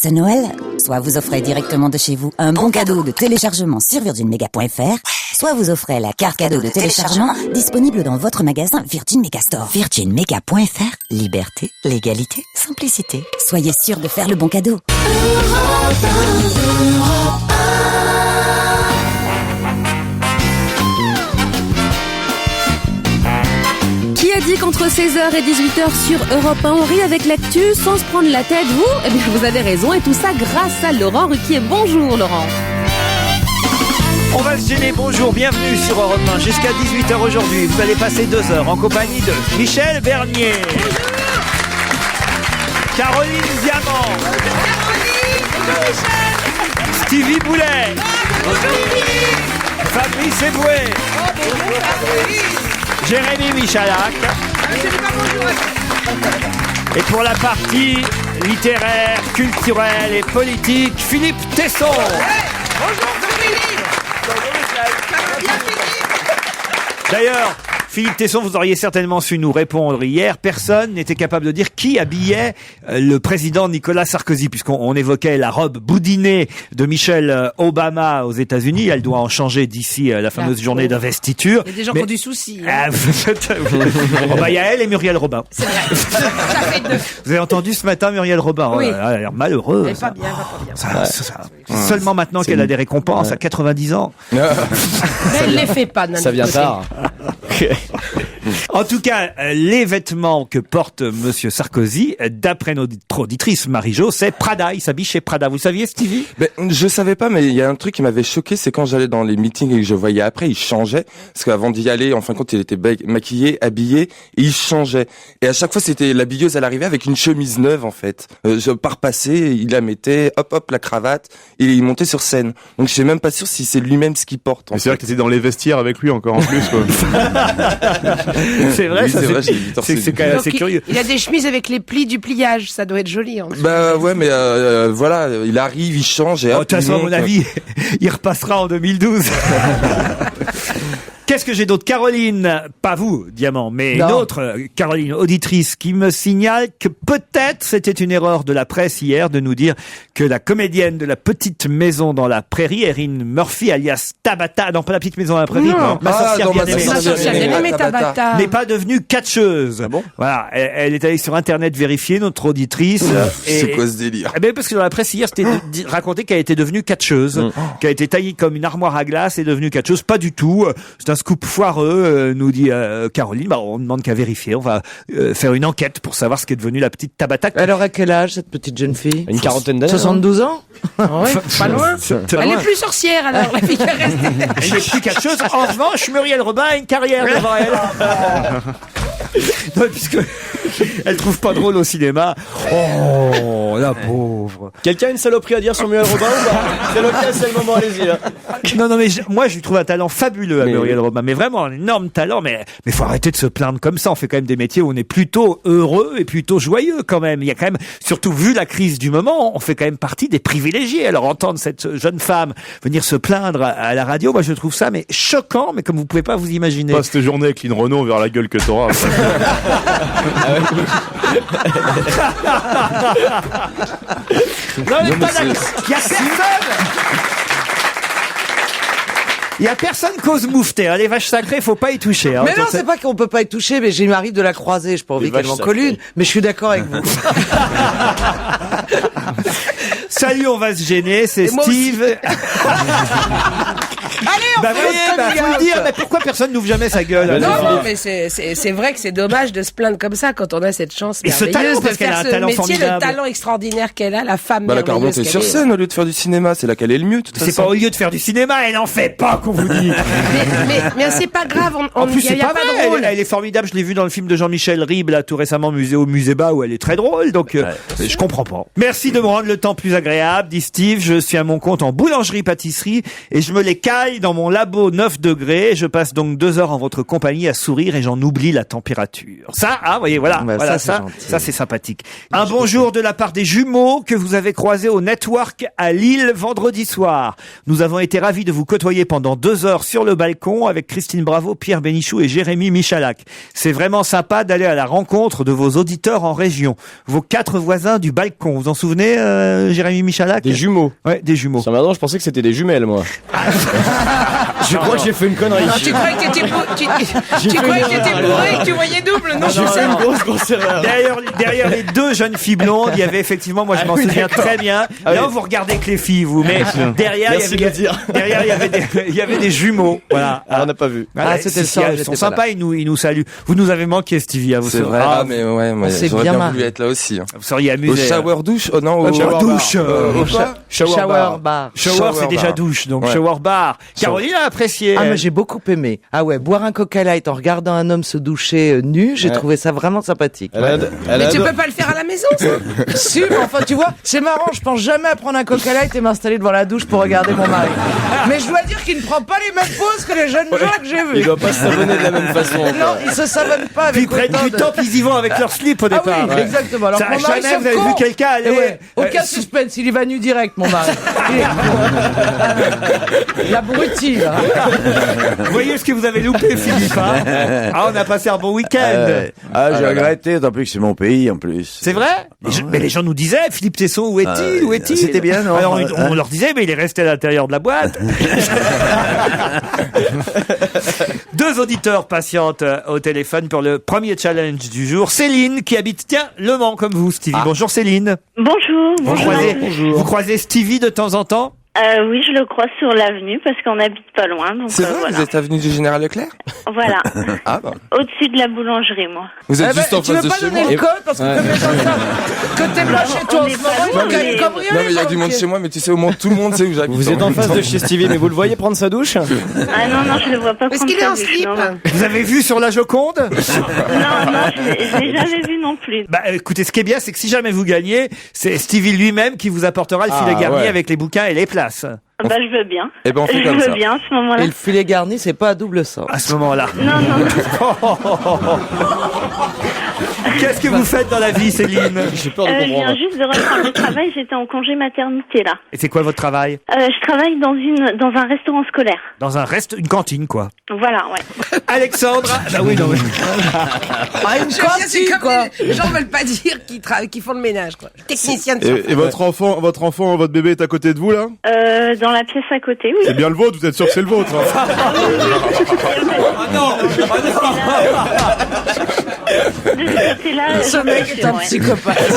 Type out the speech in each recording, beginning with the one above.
Ce Noël, soit vous offrez directement de chez vous un bon cadeau de téléchargement sur virginmega.fr, soit vous offrez la carte cadeau de téléchargement disponible dans votre magasin Virgin Megastore. virginmega.fr, liberté, légalité, simplicité. Soyez sûr de faire le bon cadeau. Qui a dit qu'entre 16h et 18h sur Europe 1, on rit avec l'actu sans se prendre la tête, vous ? Eh bien, vous avez raison, et tout ça grâce à Laurent Ruquier. Bonjour, Laurent. On va se gêner, bonjour, bienvenue sur Europe 1 jusqu'à 18h aujourd'hui. Vous allez passer 2 heures en compagnie de Michel Bernier. Bonjour. Caroline Diamant. Bonjour Caroline. Bonjour Michel. Stevie Boulet. Bonjour Fabrice Eboué. Bonjour Fabrice. Jérémy Michalak. Et pour la partie littéraire, culturelle et politique, Philippe Tesson. Bonjour Philippe. D'ailleurs, Philippe Tesson, vous auriez certainement su nous répondre hier. Personne n'était capable de dire qui habillait le président Nicolas Sarkozy, puisqu'on évoquait la robe boudinée de Michelle Obama aux États-Unis. Elle doit en changer d'ici la fameuse journée d'investiture. Il y a des gens qui ont du souci. Hein. Il y a elle et Muriel Robin. C'est vrai. Vous avez entendu ce matin Muriel Robin? Oui. Elle a l'air malheureuse. Elle va pas bien. Seulement maintenant qu'elle a des récompenses à 90 ans. Mais elle les fait pas. Ça vient tard. En tout cas, les vêtements que porte Monsieur Sarkozy, d'après notre auditrice Marie-Jo, c'est Prada. Il s'habille chez Prada. Vous saviez, Stevie? Je savais pas, mais il y a un truc qui m'avait choqué, c'est quand j'allais dans les meetings et que je voyais après, il changeait. Parce qu'avant d'y aller, en fin de compte, il était maquillé, habillé, et il changeait. Et à chaque fois, c'était l'habilleuse, elle arrivait avec une chemise neuve, en fait. Par passé, il la mettait, hop, la cravate, et il montait sur scène. Donc je suis même pas sûr si c'est lui-même ce qu'il porte. C'est vrai que t'étais dans les vestiaires avec lui encore en plus, quoi. C'est vrai, oui, ça, c'est quand même assez curieux. Il a des chemises avec les plis du pliage, ça doit être joli. Ouais, mais voilà, il arrive, il change et de toute façon, à mon avis, il repassera en 2012. Qu'est-ce que j'ai d'autre? Caroline, pas vous, Diamant, mais une autre Caroline, auditrice, qui me signale que peut-être c'était une erreur de la presse hier de nous dire que la comédienne de La Petite Maison dans la Prairie, Erin Murphy, alias Tabata, non pas La Petite Maison dans la Prairie, Ma sorcière bien-aimée, Tabata n'est pas devenue catcheuse. Ah bon? Voilà, elle est allée sur Internet vérifier, notre auditrice. C'est quoi ce délire? Eh bien, parce que dans la presse hier, c'était raconté qu'elle était devenue catcheuse, qu'elle a été taillée comme une armoire à glace et devenue catcheuse. Pas du tout. C'est un scoop foireux, nous dit Caroline. On ne demande qu'à vérifier. On va faire une enquête pour savoir ce qu'est devenu la petite Tabata. Elle aurait quel âge, cette petite jeune fille? Une quarantaine d'années. 72 ans? Ouais, pas loin. Elle est plus sorcière, alors, la fille qui est restée. Elle n'est plus catcheuse. En revanche, Muriel Robin a une carrière devant elle. Non, puisque elle trouve pas drôle au cinéma. Oh, la pauvre. Quelqu'un a une saloperie à dire sur Muriel Robin ou pas? C'est l'occasion, c'est le moment, allez-y. Non, mais moi, je lui trouve un talent fabuleux à Muriel Robin. Mais vraiment, un énorme talent. Mais faut arrêter de se plaindre comme ça. On fait quand même des métiers où on est plutôt heureux et plutôt joyeux quand même. Il y a quand même, surtout vu la crise du moment, on fait quand même partie des privilégiés. Alors, entendre cette jeune femme venir se plaindre à la radio, moi, je trouve ça, mais choquant, mais comme vous pouvez pas vous imaginer. Pas cette journée avec Lynn Renault vers la gueule que t'auras. Non, mais pas d'accord. Il y a personne qu'ose moufter. Les vaches sacrées, faut pas y toucher. Mais non, c'est pas qu'on peut pas y toucher, mais j'ai m'arrive de la croiser. J'ai pas envie qu'elle m'en colle une, mais je suis d'accord avec vous. Salut, on va se gêner, c'est Steve. Allez, on faut le dire, mais pourquoi personne n'ouvre jamais sa gueule? Non, mais c'est vrai que c'est dommage de se plaindre comme ça quand on a cette chance et ce talent, parce qu'elle a un talent métier, formidable. le talent extraordinaire qu'elle a, la femme la qu'elle remonte sur scène au lieu de faire du cinéma, c'est là qu'elle est le mieux. C'est pas au lieu de faire du cinéma, elle en fait pas, qu'on vous dit. mais c'est pas grave, en plus, c'est pas de drôle. Elle est formidable, je l'ai vue dans le film de Jean-Michel Ribes, là, tout récemment, au Musée Bas, où elle est très drôle, donc je comprends pas. Merci de me rendre le temps plus agréable, dit Steve. Je suis à mon compte en boulangerie-pâtisserie et je me les caille dans mon mon labo 9 degrés. Je passe donc 2 heures en votre compagnie à sourire et j'en oublie la température. Ça, vous voyez, voilà, Bah, voilà, ça, c'est gentil. ça c'est sympathique. Un bonjour de la part des jumeaux que vous avez croisés au Network à Lille vendredi soir. Nous avons été ravis de vous côtoyer pendant 2 heures sur le balcon avec Christine Bravo, Pierre Bénichou et Jérémy Michalak. C'est vraiment sympa d'aller à la rencontre de vos auditeurs en région. Vos 4 voisins du balcon. Vous en souvenez, Jérémy Michalak? Des jumeaux. Ouais, des jumeaux. Ça maintenant, je pensais que c'était des jumelles, moi. Je crois que j'ai fait une connerie. Non, tu croyais que t'étais bourré et que tu voyais double, non? J'ai fait une grosse erreur. Derrière les 2 jeunes filles blondes, il y avait effectivement, moi je m'en souviens très bien. Là, vous regardez que les filles, vous, mais derrière, Merci de le dire. derrière, il y avait des jumeaux. Voilà. Ah, on n'a pas vu. Voilà, c'était le si, soir, ils j'étais sont pas sympas, ils nous saluent. Vous nous avez manqué, Stevie, à vous. C'est vrai. Ah, Mais ouais, moi, s'est j'aurais bien bien marré. voulu être là aussi. vous seriez Au amusé. shower douche? Oh non, au Shower douche. Au quoi? Shower bar. Shower, c'est déjà bar. douche, donc Ouais. shower bar. Caroline a apprécié. Ah, mais j'ai beaucoup aimé. Ah ouais, boire un Coca Light en regardant un homme se doucher nu, j'ai Ouais. trouvé ça vraiment sympathique. Mais tu peux pas le faire à la maison, ça? Si, mais enfin, tu vois, c'est marrant, je pense jamais à prendre un Coca Light et m'installer devant la douche pour regarder mon mari. Mais je dois dire qu'il ne prend pas les mêmes poses que les jeunes gens que j'ai Il vus. doit pas se savonner de la même façon. Non, ils se savonnent pas Puis avec ils prennent autant du de- temps, puis ils y vont avec leur slip au Ah départ. oui, exactement. Alors Ça, que mon mari, jamais c'est vous avez con. vu quelqu'un aller. Et ouais, aucun euh, suspense, il y va nu direct, mon mari. L'abruti, là. Vous voyez ce que vous avez loupé, Philippe, hein? Ah, on a passé un bon week-end. J'ai regretté, tant plus que c'est mon pays en plus. C'est vrai? Mais les gens nous disaient, Philippe Tesson, où est-il? Où est-il? c'était bien, non? Alors, on leur disait, mais il est resté à l'intérieur de la boîte. 2 auditeurs patientent au téléphone pour le premier challenge du jour. Céline, qui habite, Le Mans, comme vous, Stevie. Bonjour, Céline. Bonjour. Vous croisez Stevie de temps en temps? Oui, je le croise sur l'avenue parce qu'on n'habite pas loin. Donc C'est vrai, voilà. vous êtes avenue du Général Leclerc? Voilà. Ah bah. Au-dessus de la boulangerie, moi. Vous êtes Eh ben, juste en tu face veux de pas chez donner moi. le code parce que comme les gens savent que t'es pas chez toi on en est ce pas moment, loin, il y a mais- une cambriolée. Non mais il y a du monde chez moi, mais tu sais au moins tout le monde sait où j'habite. Vous êtes en face de chez Stevie, mais vous le voyez prendre sa douche? Ah non, je le vois pas Est-ce prendre qu'il est sa en douche, slip? non. Vous avez vu sur la Joconde? Non, je l'ai jamais vu non plus. Bah, écoutez, ce qui est bien, c'est que si jamais vous gagnez, c'est Stevie lui-même qui vous apportera le filet garni ouais. avec les bouquins et les places. Bah, je veux bien. Eh ben, on fait Je comme veux ça. bien à ce moment-là. Et le filet garni, c'est pas à double sort. À ce moment-là. Non. Qu'est-ce que vous faites dans la vie, Céline? J'ai peur de Je viens comprendre. juste de reprendre le travail. J'étais en congé maternité, là. Et c'est quoi votre travail? Je travaille dans un restaurant scolaire. Dans une cantine, quoi. Voilà, ouais. Alexandre. Bah oui, non, mais... Ah, une C'est cantine, comme quoi. les gens veulent pas dire qu'ils font le ménage, quoi. Technicien de Et votre enfant, votre bébé est à côté de vous, là? Dans la pièce à côté, oui. C'est bien le vôtre, vous êtes sûr que c'est le vôtre, hein? De ce côté-là, Ce mec est un ouais. psychopathe.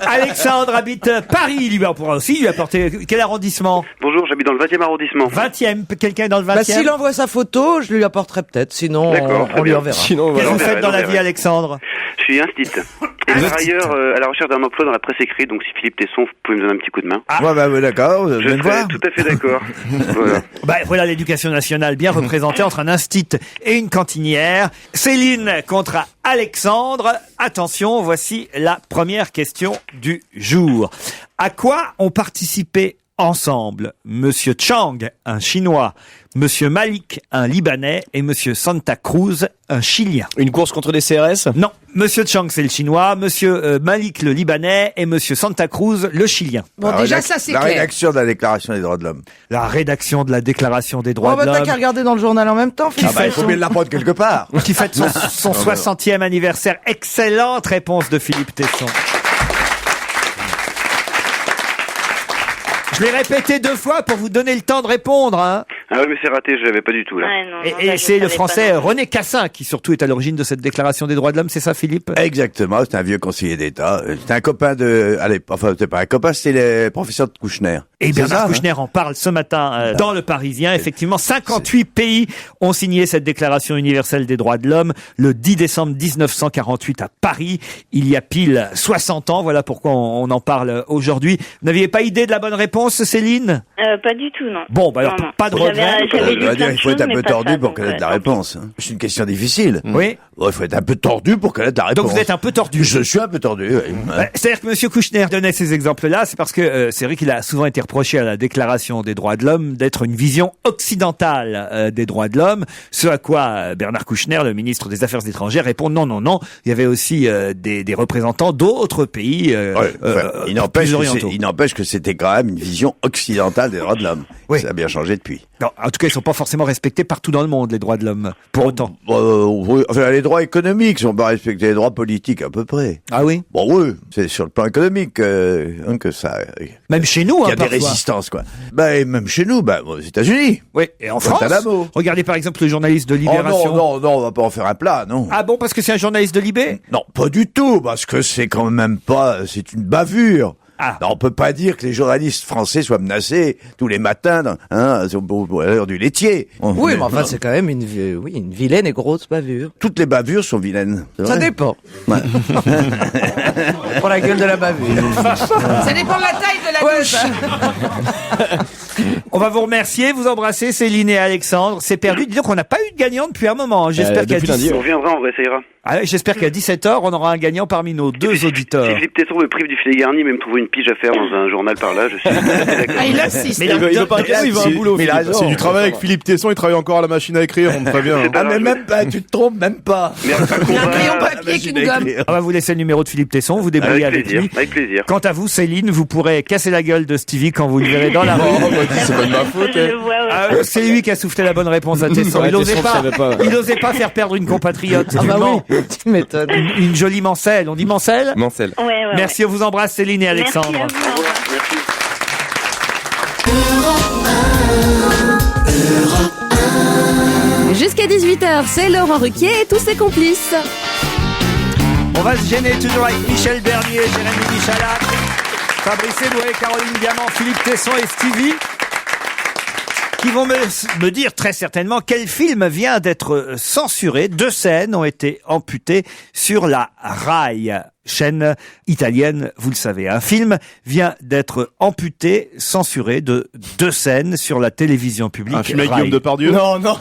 Alexandre habite Paris, lui. On pourra aussi lui apporter... Quel arrondissement? Bonjour, j'habite dans le 20e arrondissement. 20e. Quelqu'un est dans le 20e? Bah, s'il envoie sa photo, je lui apporterai peut-être, sinon D'accord, on lui très enverra. Sinon, Qu'est-ce que vous voilà. faites dans la Ouais. vie, Alexandre? Je suis instit. Et par ailleurs, à la recherche d'un emploi dans la presse écrite, donc si Philippe Tesson, vous pouvez me donner un petit coup de main. Ouais, bah, d'accord, Je venez me serais voir. tout à fait d'accord. Voilà. Bah, voilà l'éducation nationale bien représentée entre un instit et une cantinière. Céline contre Alexandre. Attention, voici la première question du jour. À quoi ont participé ensemble Monsieur Chang, un Chinois, Monsieur Malik, un Libanais, et Monsieur Santa Cruz, un Chilien? une course contre des CRS? Non, Monsieur Chang, c'est le Chinois, Monsieur Malik, le Libanais, et Monsieur Santa Cruz, le Chilien. Bon, déjà, ça, c'est La clair. rédaction de la Déclaration des droits de l'homme. La rédaction de la Déclaration des droits Bon, bah, de t'as l'homme, qu'à regarder dans le journal en même temps, qui Philippe. Bah, il fête faut bien l'apprendre quelque part. son 60e anniversaire. Excellente réponse de Philippe Tesson. Je l'ai répété 2 fois pour vous donner le temps de répondre, hein. Ah oui, mais c'est raté, je l'avais pas du tout, là. Ouais, non, Et, non, et là, je c'est le savais français pas non plus. René Cassin qui surtout est à l'origine de cette déclaration des droits de l'homme, c'est ça, Philippe? Exactement, c'est un vieux conseiller d'État. C'était un copain de... Allez, enfin, c'était pas un copain, c'était le professeur de Kouchner. Et C'est Bernard ça, hein. Kouchner en parle ce matin dans Le Parisien. Effectivement, 58 pays ont signé cette déclaration universelle des droits de l'homme le 10 décembre 1948 à Paris. Il y a pile 60 ans. Voilà pourquoi on en parle aujourd'hui. Vous n'aviez pas idée de la bonne réponse, Céline? Pas du tout, non. Bon, bah alors, Non, non. pas de J'avais j'avais lu On va dire, plein de il faut être choses, un mais peu pas tordu ça, pour donc, connaître la réponse. hein. C'est une question difficile. Oui. Bon, il faut être un peu tordu pour connaître la réponse. Donc vous êtes un peu tordu. Je suis un peu tordu, oui. Ouais, c'est-à-dire que M. Kouchner donnait ces exemples-là, c'est parce que c'est vrai qu'il a souvent été reproché à la Déclaration des droits de l'homme d'être une vision occidentale des droits de l'homme, ce à quoi Bernard Kouchner, le ministre des Affaires étrangères, répond non, il y avait aussi des représentants d'autres pays Il plus orientaux. n'empêche que c'était quand même une vision occidentale des droits de l'homme. Oui. Ça a bien changé depuis. Non, en tout cas, ils sont pas forcément respectés partout dans le monde, les droits de l'homme, pour autant. Oui, enfin, les droits économiques sont pas respectés, les droits politiques à peu près. Ah oui? Bon, oui, c'est sur le plan économique que ça... Même chez nous, il y a des parfois. résistances, quoi. Et même chez nous, aux États-Unis. Oui, et en France. Guantanamo. Regardez par exemple le journaliste de Libération. Oh non, on va pas en faire un plat, non. Ah bon, parce que c'est un journaliste de Libé? Non, pas du tout, parce que c'est quand même pas... C'est une bavure. Ah. Non, on peut pas dire que les journalistes français soient menacés tous les matins à l'heure du laitier. Oui, mais enfin, c'est quand même une vilaine et grosse bavure. Toutes les bavures sont vilaines. c'est Ça vrai. dépend. Ouais. Pour la gueule de la bavure. Ça dépend de la taille de la douche. On va vous remercier, vous embrasser Céline et Alexandre. C'est perdu. Dis donc, on n'a pas eu de gagnant depuis un moment. J'espère qu'à depuis lundi, On reviendra, on réessayera. j'espère qu'à 17h, on aura un gagnant parmi nos deux auditeurs. Si Philippe Tesson me prive du filet garni, même trouver une pige à faire dans un journal par là, je suis d'accord. Ah, il insiste. Mais Il veut pas dire, il veut un boulot. Mais il a Philippe. raison. C'est du travail avec Philippe Tesson, il travaille encore à la machine à écrire, on très bien. C'est Ah, mais même pas, tu te trompes même pas. Mais un Un combat, crayon papier qu'une gomme. On va vous laisser le numéro de Philippe Tesson, vous débrouillez avec avec plaisir, lui. avec plaisir. Quant à vous, Céline, vous pourrez casser la gueule de Stevie quand vous le verrez dans la rue. C'est pas de ma faute. Je le vois, ouais. Ah, c'est lui qui a soufflé la bonne réponse à Tesson. Ouais, Il osait Tesson, pas, je savais pas. il osait pas faire perdre une compatriote. Ah bah Non. oui, tu m'étonnes. Une jolie mancelle. On dit mancelle? Mancel. Ouais, ouais, Merci, on vous embrasse Céline et ouais. Alexandre. Merci à vous. Au revoir. Merci. Jusqu'à 18h, c'est Laurent Ruquier et tous ses complices. On va se gêner toujours avec Michel Bernier, Jérémy Michalak, Fabrice Eboué, Caroline Diamant, Philippe Tesson et Stevie, qui vont me dire très certainement quel film vient d'être censuré. 2 scènes ont été amputées sur la Rai, chaîne italienne, vous le savez. Un film vient d'être amputé, censuré de 2 scènes sur la télévision publique. Un film avec Rai. Guillaume Depardieu. Non. Non.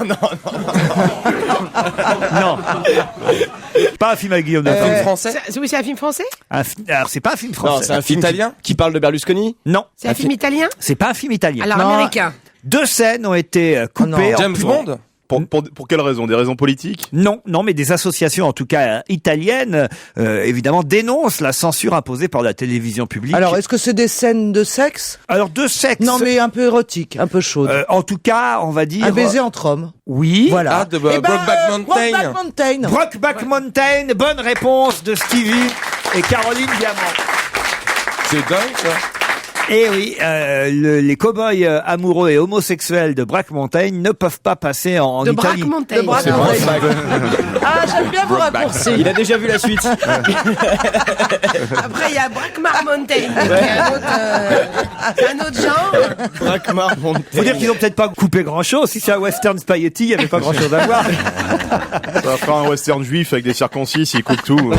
Pas un film avec Guillaume Depardieu. Français. Oui, c'est un film français? Alors, c'est pas un film Non, français. c'est un film Italien qui parle de Berlusconi. Non. C'est un film italien? C'est pas un film italien. Alors, Non. américain. 2 scènes ont été coupées. non. James amputées. Bond. Pour quelles raisons? Des raisons politiques? Non, mais des associations, en tout cas italiennes, évidemment, dénoncent la censure imposée par la télévision publique. Alors, est-ce que c'est des scènes de sexe? Alors, de sexe. Non, mais un peu érotique, un peu chaude. En tout cas, on va dire. Un baiser entre hommes. Oui. Voilà. Ah, de Eh ben, Brokeback Mountain. Brokeback Mountain. Brokeback Mountain. Bonne réponse de Stevie et Caroline Diamant. C'est dingue, ça. Et oui, les cow-boys amoureux et homosexuels de Brokeback Mountain ne peuvent pas passer en De Italie. Braque Mountain. De Braque Mountain. Ah, j'aime bien vos raccourcis. Il a déjà vu la suite. Après, il y a Braquemar Mountain. C'est un autre genre. Braquemar Mountain. Faut dire qu'ils ont peut-être pas coupé grand-chose. Si c'est un western spaghetti, il y avait pas grand-chose à voir. Ça va faire un western juif avec des circoncis, il coupe tout.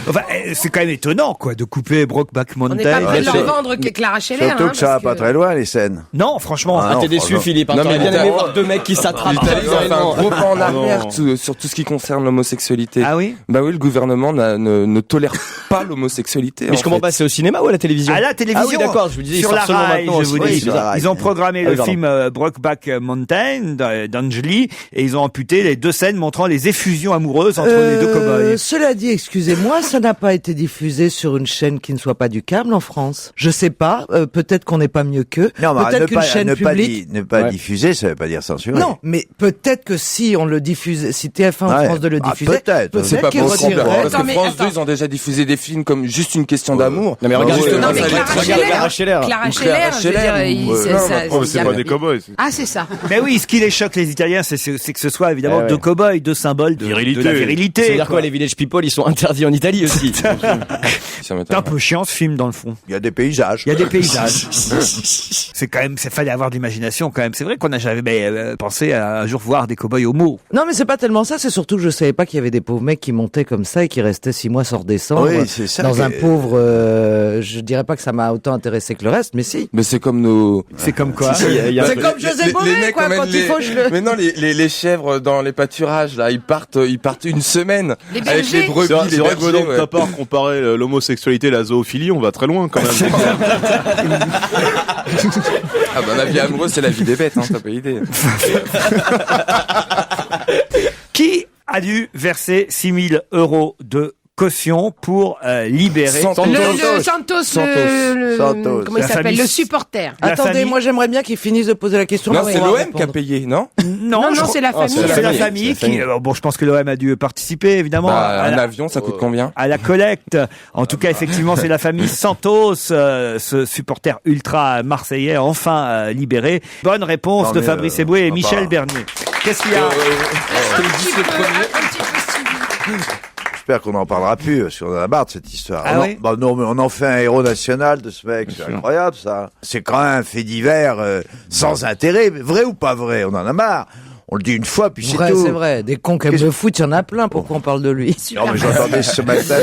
Enfin, c'est quand même étonnant, quoi, de couper Brokeback On n'est pas Mountain. prêt de leur vendre que Clara Scheller. Surtout hein, que ça va parce pas que- très loin, les scènes. Non, franchement. Ah, Ah, non, t'es déçu, franchement. Philippe. Hein, Non, t'aurais mais bien aimé t'as- voir 2 mecs qui s'attrapent. L'Italie a fait un gros pas en arrière non. sur tout ce qui concerne l'homosexualité. Ah oui? Bah oui, le gouvernement ne tolère pas l'homosexualité. Mais en je comprends fait. pas, c'est au cinéma ou à la télévision? À la télévision. Ah oui, d'accord, je vous disais, sur il la sort seulement Rai, maintenant je vous aussi. dis. Oui, sur la Rai. Ils ont programmé Ah le oui, film Brokeback Mountain d'Angeli et ils ont amputé les 2 scènes montrant les effusions amoureuses entre les 2 cow-boys. Cela dit, excusez-moi, ça n'a pas été diffusé sur une chaîne qui ne soit pas du câble en France. Je sais pas, peut-être qu'on n'est pas mieux qu'eux. Non, mais Peut-être qu'une chaîne publique. ne pas Ouais. diffuser, ça veut pas dire censurer. Non, mais peut-être que si on le diffusait, si TF1 en Ouais. France de le Ah, diffuser, peut-être. C'est pas qu'ils possible. retireraient. Parce Attends, que mais France 2, attends. ils ont déjà diffusé des films comme Juste une question d'amour. Non, mais regarde, Ouais, justement, Non, mais ça, Clara ça, regarde Clara Scheller. Scheller. Clara Ou Scheller, Clara je veux dire, Scheller. il- Ouais. c'est- Non, ça- mais après, c'est il y a- pas des cow-boys. Ah, c'est ça. Mais oui, ce qui les choque les Italiens, c'est que ce soit évidemment Eh ouais. 2 cow-boys, 2 symboles de Virilité. la virilité. C'est-à-dire quoi, les Village People, ils sont interdits en Italie aussi. ça C'est m'étonne. un peu chiant ce film dans le fond. Il y a des paysages. Il y a des paysages. C'est quand même, fallait avoir de l'imagination quand même. C'est vrai qu'on n'a jamais pensé à un jour voir des cow-boys homo. Non, mais c'est pas tellement ça, c'est surtout que je savais pas qu'il y avait des pauvres mecs qui montaient comme ça et qui restaient 6 mois sans redescendre. Oui, c'est ça. Dans un pauvre, je dirais pas que ça m'a autant intéressé que le reste, mais si. Mais c'est comme nos... C'est comme quoi? C'est comme José Bové, quoi, quand il faut le... Mais non, les chèvres dans les pâturages, là, ils partent une semaine avec les brebis, C'est vrai que venant de ta part, comparer l'homosexualité et la zoophilie, on va très loin quand même. Ah bah la vie amoureuse, c'est la vie des bêtes, hein, t'as pas idée. Qui a dû verser 6 000 € de caution pour libérer Santos, La comment il s'appelle, famille- le supporter. La Attendez, famille- moi j'aimerais bien qu'il finisse de poser la question. Non, on c'est va l'OM répondre. qui a payé, non? Non, Non, c'est la famille. C'est la famille, famille c'est la qui. famille. Bon, je pense que l'OM a dû participer évidemment Bah, à un la- avion, ça coûte combien? à la collecte. En tout cas, effectivement, c'est la famille Santos, ce supporter ultra marseillais, enfin libéré. Bonne réponse Non, de mais, Fabrice Eboué et on va Michel pas. Bernier. Qu'est-ce qu'il y a Un petit peu suivi. J'espère qu'on n'en parlera plus, parce qu'on en a marre de cette histoire. Ah oui Non, mais on en fait un héros national de ce mec, c'est incroyable ça. C'est quand même un fait divers sans intérêt, mais vrai ou pas vrai, on en a marre. On le dit une fois, puis Vrai, c'est tout. c'est vrai. Des cons qui aiment le foot, il y en a plein. Pourquoi on parle de lui? Non, mais j'entendais ce matin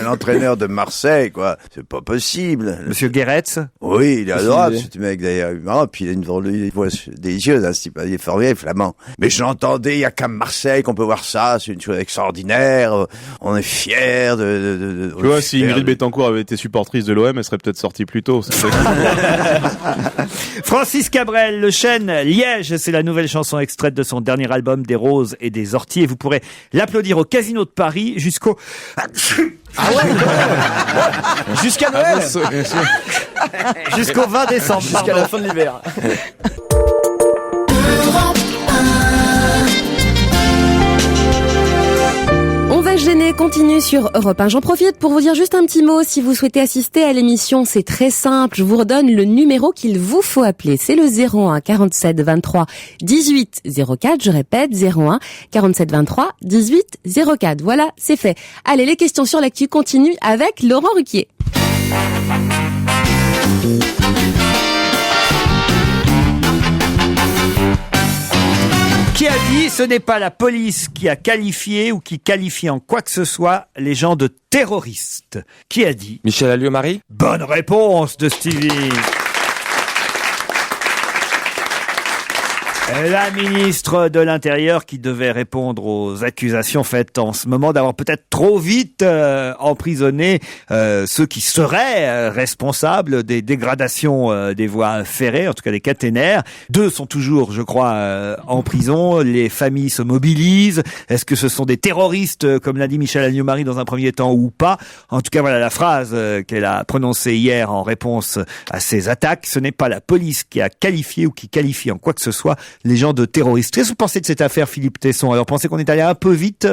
l'entraîneur de Marseille, quoi. C'est pas possible. Monsieur Guéretz? Oui, il est adorable, ce mec, d'ailleurs. Ah, puis il a une voix délicieuse, hein, ce type. Il est formidable, flamand. Mais je l'entendais, il y a qu'à Marseille qu'on peut voir ça. C'est une chose extraordinaire. On est fiers de Tu vois, si Ingrid Betancourt avait été supportrice de l'OM, elle serait peut-être sortie plus tôt. Francis Cabrel, Le Chêne, Liège, c'est la nouvelle chanson extraite de son dernier album Des Roses et des Orties. Et vous pourrez l'applaudir au Casino de Paris jusqu'au... Jusqu'à Noël. jusqu'au 20 décembre. Jusqu'à la fin de l'hiver. On va se gêner, continue sur Europe 1. J'en profite pour vous dire juste un petit mot. Si vous souhaitez assister à l'émission, c'est très simple. Je vous redonne le numéro qu'il vous faut appeler. C'est le 01 47 23 18 04. Je répète, 01 47 23 18 04. Voilà, c'est fait. Allez, les questions sur l'actu continuent avec Laurent Ruquier. Qui a dit ce n'est pas la police qui a qualifié ou qui qualifie en quoi que ce soit les gens de terroristes? Qui a dit? Michel Alliot-Marie? Bonne réponse de Stevie. La ministre de l'Intérieur qui devait répondre aux accusations faites en ce moment d'avoir peut-être trop vite emprisonné ceux qui seraient responsables des dégradations des voies ferrées, en tout cas des caténaires. 2 sont toujours, je crois, en prison. Les familles se mobilisent. Est-ce que ce sont des terroristes, comme l'a dit Michel Alliot-Marie dans un premier temps, ou pas? En tout cas, voilà la phrase qu'elle a prononcée hier en réponse à ces attaques. Ce n'est pas la police qui a qualifié ou qui qualifie en quoi que ce soit les gens de terroristes. Qu'est-ce que vous pensez de cette affaire, Philippe Tesson? Alors, pensez qu'on est allé un peu vite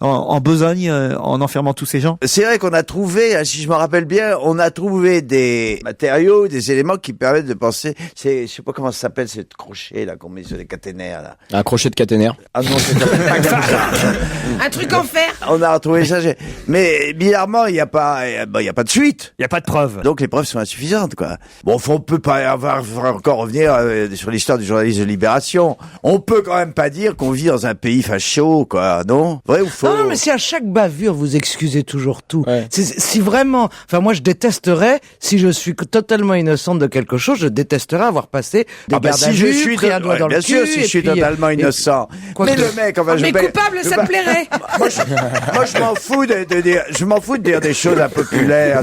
en besogne en enfermant tous ces gens? C'est vrai qu'on a trouvé, si je me rappelle bien, on a trouvé des matériaux, des éléments qui permettent de penser, je sais pas comment ça s'appelle, ce crochet, là, qu'on met sur les caténaires, là. Un crochet de caténaire. Ah non, c'est pas comme ça. Un truc en fer. On a retrouvé ça, mais bizarrement, il y a pas de suite. Il n'y a pas de preuves. Donc les preuves sont insuffisantes, quoi. Bon, on peut pas encore revenir sur l'histoire du journaliste de Libération. On peut quand même pas dire qu'on vit dans un pays facho, quoi, non? Vrai ou faux? Non, mais si à chaque bavure vous excusez toujours tout, Ouais. si vraiment, enfin moi je détesterais, si je suis totalement innocente de quelque chose, je détesterais avoir passé des gardes à si je vue, suis pris un doigt dans bien le sûr, cul, si et je suis puis, totalement innocent. quoi Mais que- le mec, enfin, Mais coupable, ça te plairait. Moi, je m'en fous de dire des choses impopulaires.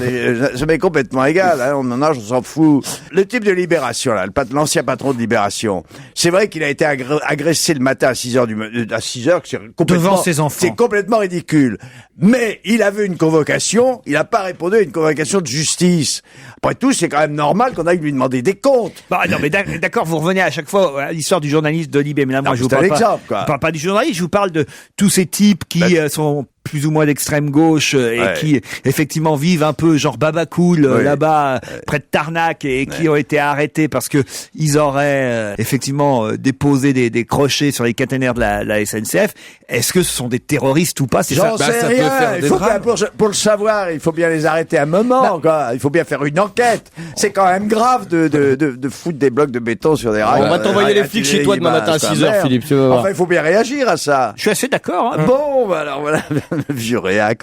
Ça m'est complètement égal. Hein, on en a, on s'en fout. Le type de Libération, là, l'ancien patron de Libération, c'est vrai qu'il a été agressé le matin à 6 heures à 6 heures, c'est complètement, Devant ses enfants. c'est complètement ridicule. Mais il avait une convocation, il n'a pas répondu à une convocation de justice. Après tout, c'est quand même normal qu'on aille lui demander des comptes. Bah, non, mais d'accord, vous revenez à chaque fois à l'histoire du journaliste de Libé, mais là, moi, Non, je vous c'est un parle pas, exemple, quoi. je parle pas du journaliste, je vous parle de tous ces types qui sont plus ou moins d'extrême gauche et qui effectivement vivent un peu genre babacool là-bas près de Tarnac et qui ont été arrêtés parce que ils auraient effectivement déposé des crochets sur les caténaires de la SNCF. Est-ce que ce sont des terroristes ou pas? J'en sais rien. Il faut bien, pour le savoir, il faut bien les arrêter un moment. Quoi. Il faut bien faire une enquête. C'est quand même grave de foutre des blocs de béton sur des rails. On va t'envoyer les flics chez toi demain matin à 6h, Philippe. Tu vas voir. Enfin, il faut bien réagir à ça. Je suis assez d'accord. Hein. Bon, bah alors voilà, vieux réac.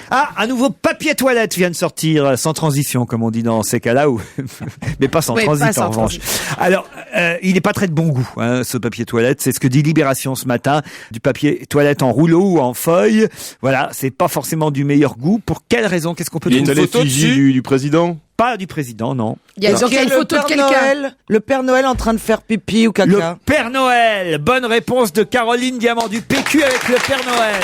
Ah, un nouveau papier toilette vient de sortir, sans transition, comme on dit dans ces cas-là, mais pas sans transit en revanche. Alors, il n'est pas très de bon goût, hein, ce papier toilette. C'est ce que dit Libération ce matin. Du papier toilette en rouleau ou en feuille. Voilà, c'est pas forcément du meilleur goût. Pour quelle raison? Qu'est-ce qu'on peut trouver? Il y a une photo du président? Pas du président, non. Il y a une photo de quelqu'un. Le Père Noël en train de faire pipi ou caca. Le Père Noël. Bonne réponse de Caroline Diamant du PQ avec le Père Noël.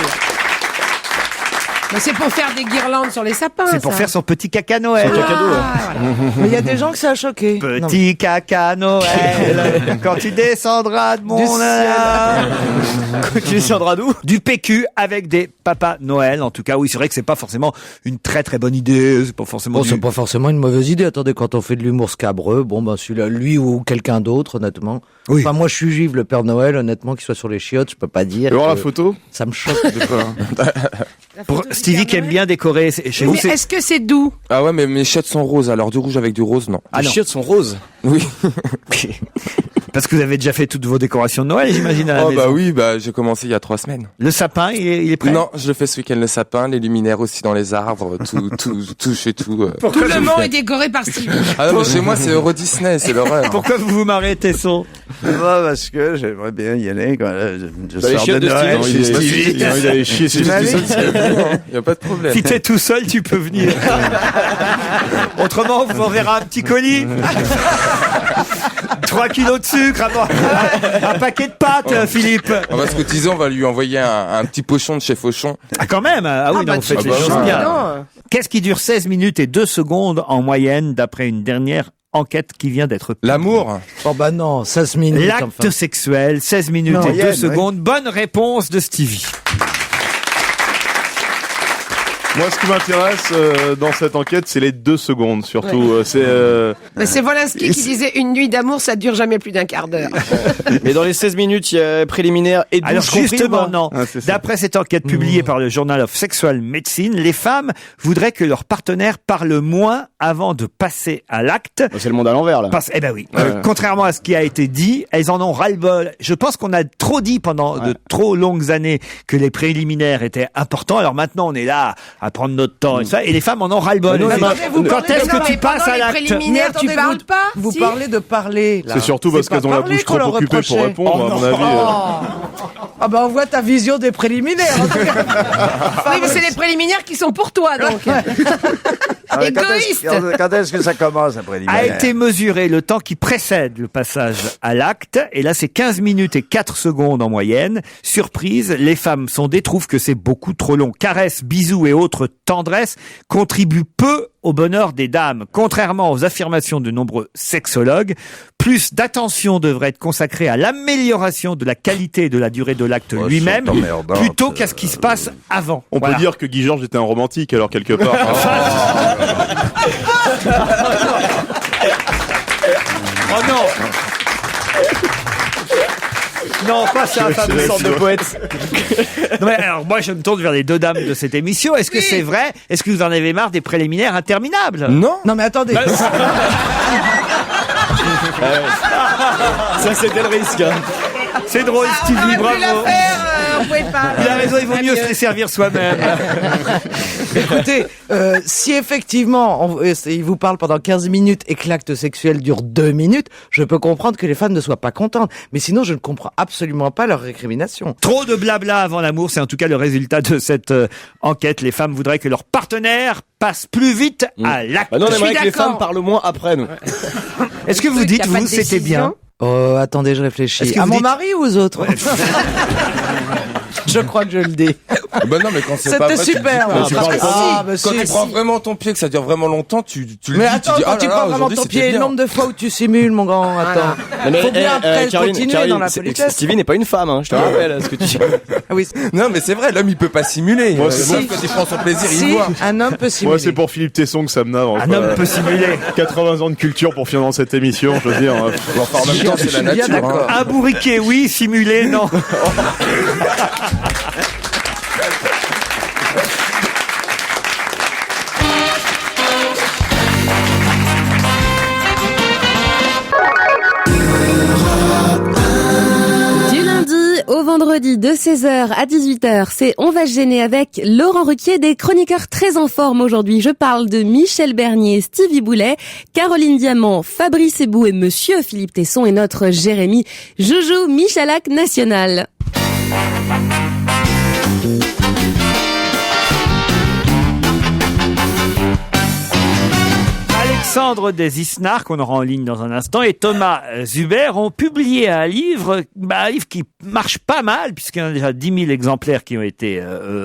Mais c'est pour faire des guirlandes sur les sapins. C'est pour faire son petit caca Noël. Son caca Noël. Voilà. Mais il y a des gens que ça a choqué. Petit caca Noël, quand tu descendras de mon Quand tu descendras d'où? Du PQ avec des papas Noël. En tout cas, oui, c'est vrai que c'est pas forcément une très très bonne idée. C'est pas forcément. C'est pas forcément une mauvaise idée. Attendez, quand on fait de l'humour scabreux, bon ben celui-là, lui ou quelqu'un d'autre, honnêtement. Oui. Enfin, moi, je suis juif, le Père Noël, honnêtement, qu'il soit sur les chiottes, je peux pas dire. Tu veux voir la photo? Ça me choque. Pour Stevie qui aime bien décorer chez vous. Mais est-ce que c'est doux? Ah ouais, mais mes chiottes sont roses, alors du rouge avec du rose, non. Les chiottes sont roses. Oui. Parce que vous avez déjà fait toutes vos décorations de Noël, j'imagine, à la maison. Bah oui, j'ai commencé il y a 3 semaines. Le sapin, il est prêt? Non, je le fais ce week-end, le sapin, les luminaires aussi dans les arbres, tout chez tout. Tout le monde est décoré par Stevie. Ah non, mais chez moi, c'est Euro Disney, c'est l'horreur. Pourquoi vous vous marrez, Tesson? Parce que j'aimerais bien y aller. Quoi. Je les sors chiottes de Noël Stevie. chez Stevie. Il a envie d'aller chier chez Il y a pas de problème. Si t'es tout seul, tu peux venir. Autrement, on vous enverra un petit colis. 3 kilos de sucre, un paquet de pâtes, Philippe. On va se cotiser, on va lui envoyer un petit pochon de chez Fauchon. Ah, quand même. Ah oui, non, vous faites les choses bien. Qu'est-ce qui dure 16 minutes et 2 secondes en moyenne, d'après une dernière enquête qui vient d'être publiée? L'amour? Oh bah non, 16 minutes. L'acte sexuel, 16 minutes et 2 secondes. Bonne réponse de Stevie. Moi, ce qui m'intéresse dans cette enquête, c'est les 2 secondes, surtout. Mais c'est Wolinski qui disait une nuit d'amour, ça dure jamais plus d'un quart d'heure. Mais dans les 16 minutes, il y a préliminaire et douche. Alors justement, non. Ah, D'après cette enquête publiée par le Journal of Sexual Medicine, les femmes voudraient que leur partenaire parle moins avant de passer à l'acte. C'est le monde à l'envers, là. Eh ben oui. Contrairement à ce qui a été dit, elles en ont ras-le-bol. Je pense qu'on a trop dit pendant de trop longues années que les préliminaires étaient importants. Alors maintenant, on est là à prendre notre temps et ça. Et les femmes en ont ras-le-bol. Quand est-ce que tu passes à l'acte? Préliminaire, tu parles pas? Vous parlez de parler, là. C'est surtout parce qu'elles ont la bouche trop occupée pour répondre, à mon avis. Ah bah on voit ta vision des préliminaires. En tout cas. Oui, mais c'est les préliminaires qui sont pour toi, donc. Égoïste. Quand est-ce que ça commence, après A été mesuré le temps qui précède le passage à l'acte. Et là, c'est 15 minutes et 4 secondes en moyenne. Surprise, les femmes sondées trouvent que c'est beaucoup trop long. Caresses, bisous et autres tendresses contribuent peu au bonheur des dames. Contrairement aux affirmations de nombreux sexologues, plus d'attention devrait être consacrée à l'amélioration de la qualité et de la durée de l'acte lui-même, plutôt qu'à ce qui se passe avant. On peut dire que Guy Georges était un romantique, alors, quelque part. Oh non! Non, pas ça, fameuse sorte de poète. Non, mais alors, moi, je me tourne vers les 2 dames de cette émission. Est-ce que c'est vrai? Est-ce que vous en avez marre des préliminaires interminables? Non. Non mais attendez. Ça, c'était le risque. Hein. C'est drôle, Stevie, bravo. On pouvait pas. Il a raison, il vaut mieux se les servir soi-même. Écoutez, si effectivement il vous parle pendant 15 minutes et que l'acte sexuel dure 2 minutes, je peux comprendre que les femmes ne soient pas contentes. Mais sinon, je ne comprends absolument pas leur récrimination. Trop de blabla avant l'amour, c'est en tout cas le résultat de cette enquête. Les femmes voudraient que leur partenaire passe plus vite à l'acte. Bah non, on aimerait que les femmes parlent moins après, nous. Est-ce que vous dites, vous, c'était bien? Attendez, je réfléchis. Est-ce que à vous mon dites- mari ou aux autres? Je crois que je le dis. Bah non, mais quand c'est pas C'était vrai, tu super. dis- là. tu Parce parles que pas. si, Quand tu prends vraiment ton pied, que ça dure vraiment longtemps, tu le mais dis, attends, tu dis, quand tu prends vraiment ton pied, le nombre de fois où tu simules, mon grand, attends. Faut bien après continuer dans la politesse. Stevie n'est pas une femme, hein, je te rappelle ce que tu dis. Ah oui. Non, mais c'est vrai, l'homme, il peut pas simuler. Moi, Le c'est mec, quand il prend son plaisir, il Si, voit. un homme peut simuler. Moi, c'est pour Philippe Tesson que ça me navre. Un homme peut simuler. 80 ans de culture pour finir dans cette émission, je veux dire. Enfin, en même temps, c'est la Je suis bien nature. d'accord. Hein. Un bourriquet, oui, simulé, non. Du lundi au vendredi de 16h à 18h, c'est On va se gêner avec Laurent Ruquier, des chroniqueurs très en forme aujourd'hui. Je parle de Michel Bernier, Stevie Boulet, Caroline Diamant, Fabrice Ebou et Monsieur Philippe Tesson et notre Jérémy Jojo Michalak National. Alexandre Desisnard, qu'on aura en ligne dans un instant, et Thomas Zuber ont publié un livre qui marche pas mal, puisqu'il y en a déjà 10 000 exemplaires qui ont été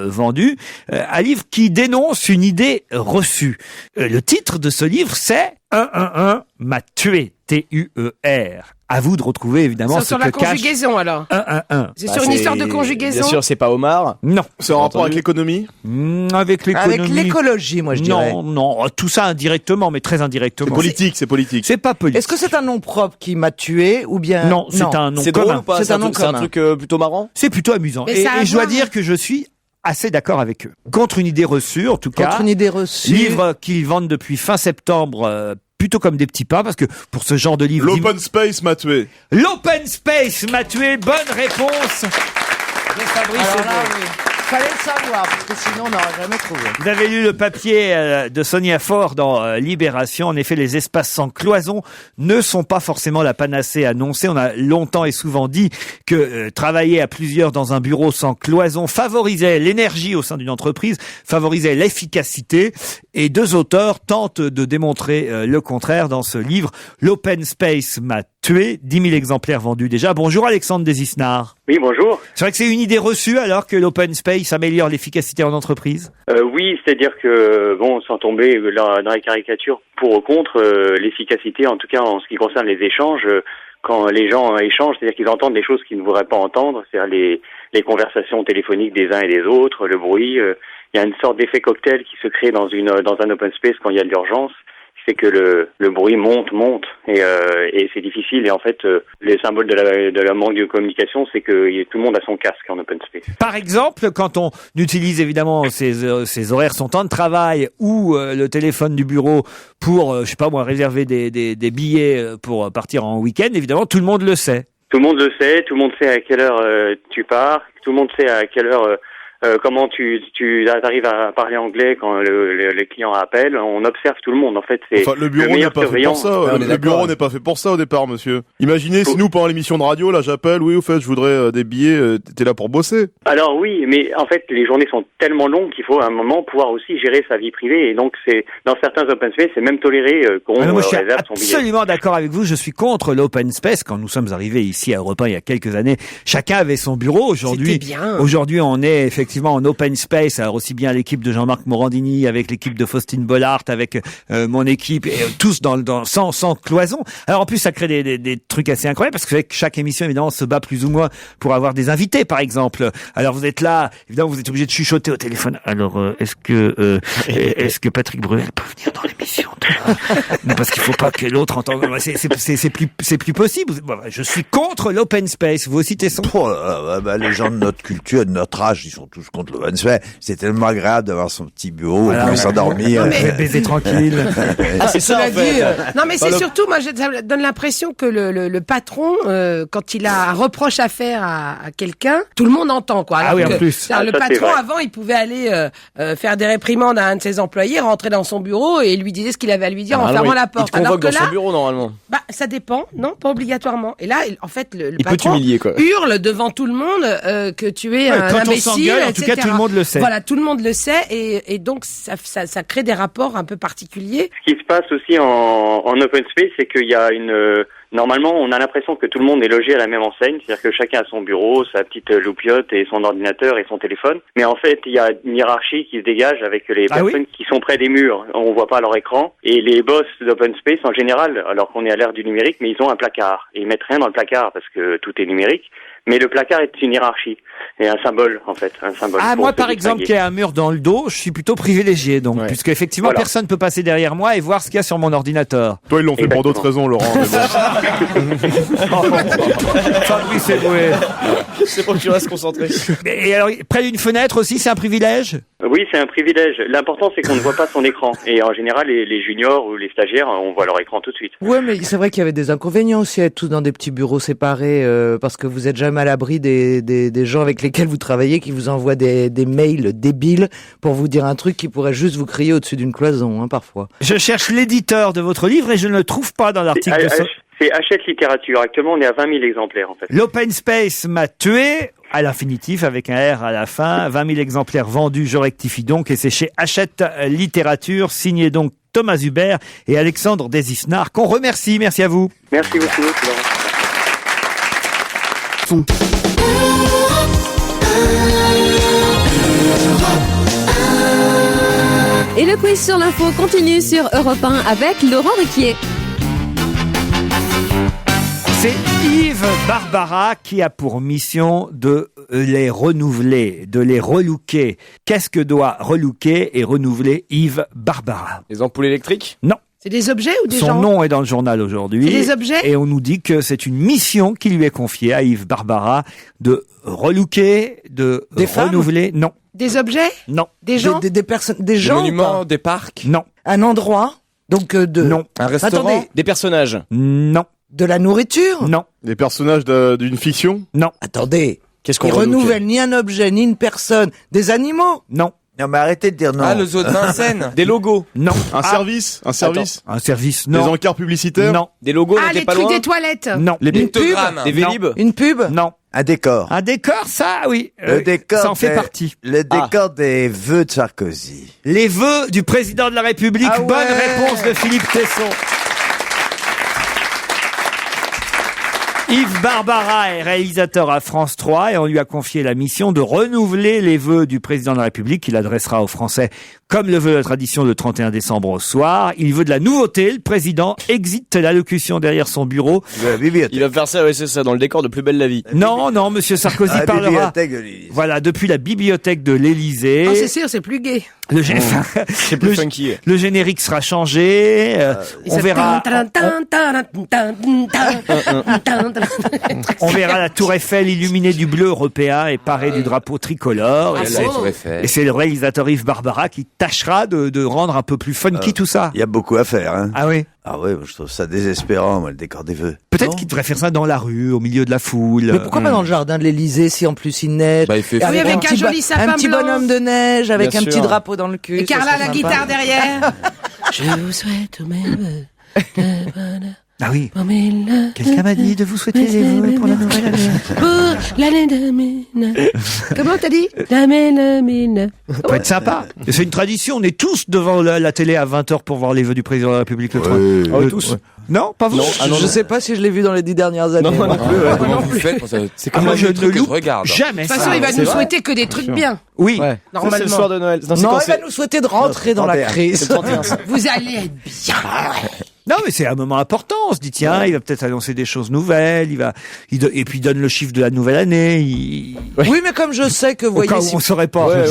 vendus. Un livre qui dénonce une idée reçue. Le titre de ce livre, c'est 111 m'a tué, T-U-E-R. À vous de retrouver évidemment C'est ce sur que la cache conjugaison alors. 111. C'est sur une histoire de conjugaison. Bien sûr, c'est pas Omar. Non. C'est en rapport avec l'économie? Avec l'économie. Avec l'écologie, moi je dirais. Non, tout ça indirectement, mais très indirectement. C'est politique. C'est pas politique. Est-ce que c'est un nom propre qui m'a tué ou bien Non, c'est un nom C'est drôle commun. ou pas? C'est un nom C'est un commun. truc plutôt marrant. C'est plutôt amusant. Mais Et ça a à je dois voir- dire que je suis assez d'accord avec eux. Contre une idée reçue, en tout cas. Contre une idée reçue. Livre qu'ils vendent depuis fin septembre, plutôt comme des petits pains, parce que pour ce genre de livre... L'open space m'a tué. L'open space m'a tué. Bonne réponse de Fabrice Alors là, Eboué. oui. Fallait le savoir, parce que sinon on n'aurait jamais trouvé. Vous avez lu le papier de Sonia Faure dans Libération. En effet, les espaces sans cloison ne sont pas forcément la panacée annoncée. On a longtemps et souvent dit que travailler à plusieurs dans un bureau sans cloison favorisait l'énergie au sein d'une entreprise, favorisait l'efficacité. Et deux auteurs tentent de démontrer le contraire dans ce livre. L'open space m'a tué. 10 000 exemplaires vendus déjà. Bonjour Alexandre Desisnard. Oui, bonjour. C'est vrai que c'est une idée reçue alors que l'open space améliore l'efficacité en entreprise? Oui, c'est-à-dire que, bon, sans tomber là, dans la caricature, pour ou contre, l'efficacité, en tout cas en ce qui concerne les échanges, quand les gens échangent, c'est-à-dire qu'ils entendent des choses qu'ils ne voudraient pas entendre, c'est-à-dire les conversations téléphoniques des uns et des autres, le bruit, il y a une sorte d'effet cocktail qui se crée dans un open space quand il y a de l'urgence. C'est que le bruit monte et c'est difficile et en fait le symbole de la manque de communication c'est que tout le monde a son casque en open space. Par exemple, quand on utilise évidemment ces horaires, son temps de travail ou le téléphone du bureau pour je sais pas moi réserver des billets pour partir en week-end, évidemment tout le monde le sait. Tout le monde le sait, tout le monde sait à quelle heure tu pars, tout le monde sait à quelle heure comment tu arrives à parler anglais quand le client appelle. On observe tout le monde. En fait, c'est Enfin, le bureau n'est pas fait pour ça. Ouais, on est Le bureau d'accord. n'est pas fait pour ça au départ, monsieur. Imaginez si nous, pendant l'émission de radio, là, j'appelle, oui, au fait, je voudrais des billets, t'es là pour bosser. Alors oui, mais en fait, les journées sont tellement longues qu'il faut à un moment pouvoir aussi gérer sa vie privée. Et donc, c'est dans certains open space, c'est même toléré qu'on Moi, je suis réserve son billet. absolument d'accord avec vous. Je suis contre l'open space. Quand nous sommes arrivés ici à Europe 1 il y a quelques années, chacun avait son bureau. C'était bien. Aujourd'hui, on est effectivement en open space. Alors aussi bien l'équipe de Jean-Marc Morandini, avec l'équipe de Faustine Bollard, avec mon équipe, et tous sans cloison. Alors en plus, ça crée des trucs assez incroyables parce que chaque émission évidemment se bat plus ou moins pour avoir des invités, par exemple. Alors vous êtes là, évidemment, vous êtes obligé de chuchoter au téléphone. Alors est-ce que Patrick Bruel peut venir dans l'émission? Non, parce qu'il faut pas que l'autre entende. C'est plus possible. Je suis contre l'open space. Vous aussi, Tesson? Les gens de notre culture, de notre âge, ils sont tous contre l'open space. C'est tellement agréable d'avoir son petit bureau, Voilà. on peut s'endormir. Baiser tranquille. C'est ça, en Cela fait. dit, non mais c'est surtout, moi, ça donne l'impression que le patron, quand il a un reproche à faire à quelqu'un, tout le monde entend, quoi. Alors Ah oui, que, en plus. c'est-à-dire, le Ça, c'est patron, vrai. avant, il pouvait aller faire des réprimandes à un de ses employés, rentrer dans son bureau et lui disait ce qu'il avait à lui dire en Ah, fermant non, la il porte. te Alors convoque que dans son là, bureau, normalement. bah, ça dépend, non, pas obligatoirement. Et là, en fait, le Il peut patron t'humilier, quoi. hurle devant tout le monde que tu es un Quand on imbécile, s'engueule, en tout cas, etc. tout le monde le sait. Voilà, tout le monde le sait et donc ça crée des rapports un peu particuliers. Ce qui se passe aussi en open space, c'est qu'il y a normalement, on a l'impression que tout le monde est logé à la même enseigne, c'est-à-dire que chacun a son bureau, sa petite loupiote et son ordinateur et son téléphone. Mais en fait, il y a une hiérarchie qui se dégage avec les personnes qui sont près des murs. On voit pas leur écran. Et les boss d'open space, en général, alors qu'on est à l'ère du numérique, mais ils ont un placard. Et ils mettent rien dans le placard parce que tout est numérique. Mais le placard est une hiérarchie et un symbole, en fait, un symbole. Ah, pour moi, se par exemple, qui distinguer. ai un mur dans le dos, je suis plutôt privilégié, donc, puisque effectivement, Voilà. personne ne peut passer derrière moi et voir ce qu'il y a sur mon ordinateur. Toi, ils l'ont fait pour d'autres raisons, Laurent. mais bon. Fabrice Eboué. C'est pour que tu restes concentré. Et alors, près d'une fenêtre aussi, c'est un privilège? Oui, c'est un privilège. L'important, c'est qu'on ne voit pas son écran. Et en général, les juniors ou les stagiaires, on voit leur écran tout de suite. Ouais, mais c'est vrai qu'il y avait des inconvénients aussi à être tous dans des petits bureaux séparés, parce que vous êtes jamais à l'abri des gens avec lesquels vous travaillez qui vous envoient des mails débiles pour vous dire un truc qui pourrait juste vous crier au-dessus d'une cloison, hein, parfois. Je cherche l'éditeur de votre livre et je ne le trouve pas dans l'article de C'est Hachette Littérature. Actuellement, on est à 20 000 exemplaires, en fait. L'open space m'a tué, à l'infinitif, avec un R à la fin. 20 000 exemplaires vendus, je rectifie donc. Et c'est chez Hachette Littérature, signé donc Thomas Hubert et Alexandre Desisnard, qu'on remercie. Merci à vous. Merci beaucoup, Laurent. Et le quiz sur l'info continue sur Europe 1 avec Laurent Ruquier. C'est Yves Barbara qui a pour mission de les renouveler, de les relooker. Qu'est-ce que doit relooker et renouveler Yves Barbara? Les ampoules électriques? Non. C'est des objets ou des Son gens? nom est dans le journal aujourd'hui. C'est des objets? Et on nous dit que c'est une mission qui lui est confiée à Yves Barbara de relooker, de Des femmes? renouveler. Non. Des objets? Non. Des gens? Des personnes, des Des gens. monuments, ou des parcs, Non. pas Un endroit. Donc Non. un restaurant. Attendez, Des personnages? Non. de la nourriture. Non. Des personnages d'une fiction? Non. Attendez. Qu'est-ce qu'on Ils relookait? renouvellent ni un objet, ni une personne. Des animaux. Non. Non, mais arrêtez de dire non. Ah, le zoo de Vincennes. Des logos? Non. Un service? Un service? Un service? Des Non. encarts publicitaires? Non. Des logos, Ah, on était les pas trucs loin? des toilettes. Non. Les Une pub? pictogrammes? Des Vélib? Une pub. Non. Un décor. Un décor, ça, oui. Le décor. Ça en fait des- partie. Le décor des vœux de Sarkozy. Les vœux du président de la République. Ah ouais. Bonne réponse de Philippe Tesson. Yves Barbara est réalisateur à France 3 et on lui a confié la mission de renouveler les vœux du président de la République qu'il adressera aux Français comme le veut la tradition le 31 décembre au soir. Il veut de la nouveauté. Le président exite l'allocution derrière son bureau. De la bibliothèque. Il va faire ça, ouais, c'est ça, dans le décor de Plus belle la vie. Non, non, monsieur Sarkozy La parlera. bibliothèque de l'Élysée. Voilà, depuis la bibliothèque de l'Élysée. Oh, c'est sûr, c'est plus gai. Le, gé- C'est plus funky. le générique sera changé. On verra. On verra la Tour Eiffel illuminée du bleu européen et parée du drapeau tricolore. Ah, Et ça, c'est- il faudrait faire. et c'est le réalisateur Yves Barbara qui tâchera de rendre un peu plus funky tout ça. Il y a beaucoup à faire, hein. Ah oui. Ah ouais, je trouve ça désespérant, moi, le décor des vœux. Peut-être qu'il devrait faire ça dans la rue, au milieu de la foule. Mais pourquoi pas dans le jardin de l'Élysée si en plus il neige? Bah, il fait Et Oui, avec un petit joli sapin un petit blanc. bonhomme de neige avec Bien un sûr. petit drapeau dans le cul. Et ça Carla, serait la sympa. guitare derrière. Je vous souhaite tous mes vœux. Ah oui. Pour mille- Quelqu'un m'a dit de vous souhaiter les vœux pour la nouvelle année. Pour l'année 2009. Comment t'as dit? L'année 2009. Ça peut être sympa. Et c'est une tradition. On est tous devant la télé à 20h pour voir les vœux du président de la République le 30. Ah oui, tous. Non, pas vous. Je sais pas si je l'ai vu dans les 10 dernières années. Non, moi non plus, ouais. Comment vous faites pour ça? C'est Ah, comme moi, un je jeu ne que je loupe regarde. jamais. De toute façon, ça. il va c'est nous vrai. souhaiter que des trucs bien. Oui. Ouais. Ça, c'est le Normalement. soir de Noël. Non, c'est Non, quand il va c'est- nous souhaiter de rentrer dans la 31. c'est crise. le 31, ça. Vous allez être bien. Non, mais c'est un moment important. On se dit, tiens, il va peut-être annoncer des choses nouvelles. Et puis il donne le chiffre de la nouvelle année. Oui, mais comme je sais que, vous Au cas voyez, où si- on saurait pas. Ouais.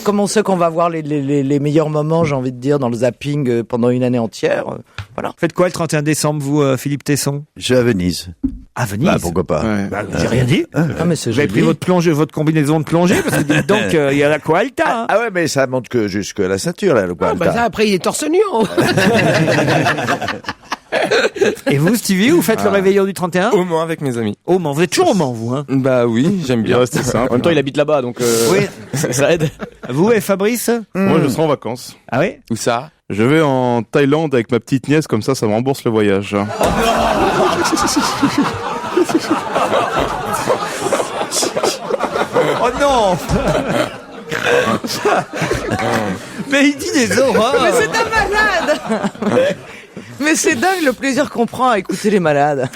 Comme on sait qu'on va voir les meilleurs moments, j'ai envie de dire, dans le zapping pendant une année entière, voilà. Faites quoi le 31 décembre, vous, Philippe Tesson? Je vais à Venise. À Venise. Bah, pourquoi pas. Ouais. Bah, j'ai rien dit. Ah, mais c'est Vous avez joli. pris votre plongée, votre combinaison de plongée, parce que dites donc, il y a la Coalta. Hein. Ah ouais, mais ça monte que jusque la ceinture, là, le Ah, bah, ça, après, il est torse nu. En haut. Et vous, Stevie, vous faites le réveillon du 31? Au Mans avec mes amis. Au Mans. Vous êtes toujours au Mans, vous, hein? Bah oui, j'aime Il bien. reste simple. En même temps, il habite là-bas, donc Oui. ça aide. Vous et Fabrice? Moi, je serai en vacances. Ah oui? Où ça? Je vais en Thaïlande avec ma petite nièce, comme ça me rembourse le voyage. Oh non! Mais il dit des horreurs! C'est un malade! Mais c'est dingue le plaisir qu'on prend à écouter les malades.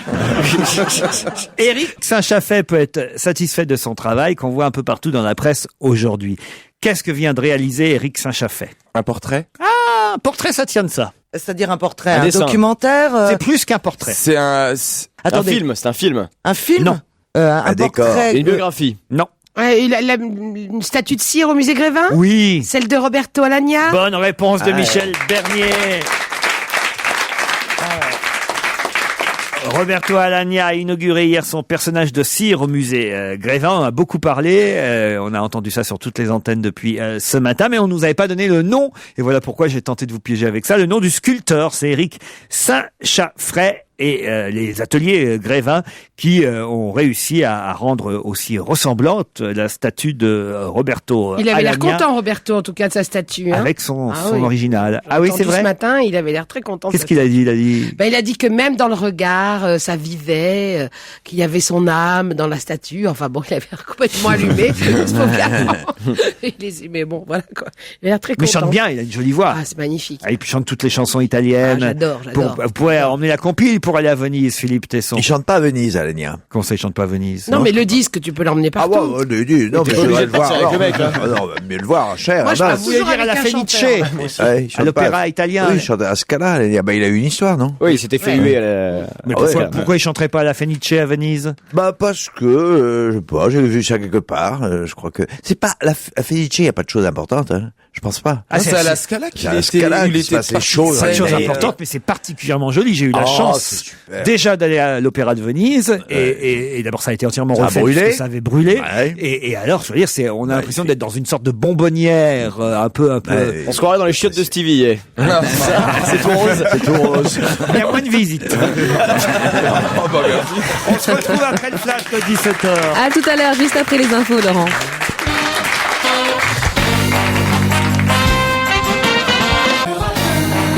Éric Saint-Chaffet peut être satisfait de son travail qu'on voit un peu partout dans la presse aujourd'hui. Qu'est-ce que vient de réaliser Éric Saint-Chaffet? Un portrait? Ah, un portrait, ça tient de ça. C'est-à-dire un portrait, Un un dessin. documentaire. C'est plus qu'un portrait. C'est un... Attendez. C'est un film. Un film? Non. Un décor. portrait. Une biographie. Non. Une statue de cire au musée Grévin? Oui. Celle de Roberto Alagna? Bonne réponse de Michel Bernier. Roberto Alagna a inauguré hier son personnage de cire au musée Grévin. On a beaucoup parlé, on a entendu ça sur toutes les antennes depuis ce matin, mais on nous avait pas donné le nom. Et voilà pourquoi j'ai tenté de vous piéger avec ça. Le nom du sculpteur, c'est Éric Saint-Chaffet. Et les ateliers Grévin qui ont réussi à rendre aussi ressemblante la statue de Roberto Il avait l'air Alagna content, Roberto, en tout cas, de sa statue. Hein. avec son oui. original. J'ai Ah oui, c'est entendu vrai. Ce matin, il avait l'air très content. de Qu'est-ce sa qu'il a dit? Il a dit. Il a dit que même dans le regard, ça vivait, qu'il y avait son âme dans la statue. Enfin bon, il avait l'air complètement allumé. ce pauvre garçon. Mais bon, voilà quoi. Il a l'air très Mais il content. chante bien, il a une jolie voix. Ah, c'est magnifique. Ah, et puis il chante toutes les chansons italiennes. Ah, j'adore. Vous pourrez emmener la compile pour aller à Venise, Philippe Tesson. Il chante pas à Venise, Alagna. Comment ça, il chante pas à Venise? Non, mais le disque, tu peux l'emmener Ah partout. ouais, non, mais je vais le voir. avec le mec, là. Non, mieux le voir, cher. Moi, je là-bas. passe Vous voulez toujours dire à la avec un Fenice, chanteur. Ouais, il chante à l'opéra pas. italien. Oui, il chante à Scala, Alagna. Bah, il a eu une histoire, non? Oui, il s'était fait huer à la... Mais Ah ouais, pourquoi il chanterait pas à la Fenice à Venise? Bah, parce que, je sais pas, j'ai vu ça quelque part, je crois que, c'est pas, la Fenice, il y a pas de choses importantes, hein. Je pense pas. Ah, c'est à la Scala qu'il C'est à la était... Scala il qu'il se passait chaud. C'est pas une chose Mais- importante, mais c'est particulièrement joli. J'ai eu la Oh, chance c'est super. déjà d'aller à l'opéra de Venise et d'abord ça a été entièrement Ça a refait brûlé. parce que ça avait brûlé. Ouais. Et alors, je veux dire, on a l'impression d'être dans une sorte de bonbonnière, un peu. Ouais. On se croirait dans les chiottes de Stevie. C'est tout rose. C'est tout rose. Il y a moins de visites. On se retrouve après le flash de 17h. À tout à l'heure, juste après les infos, Laurent.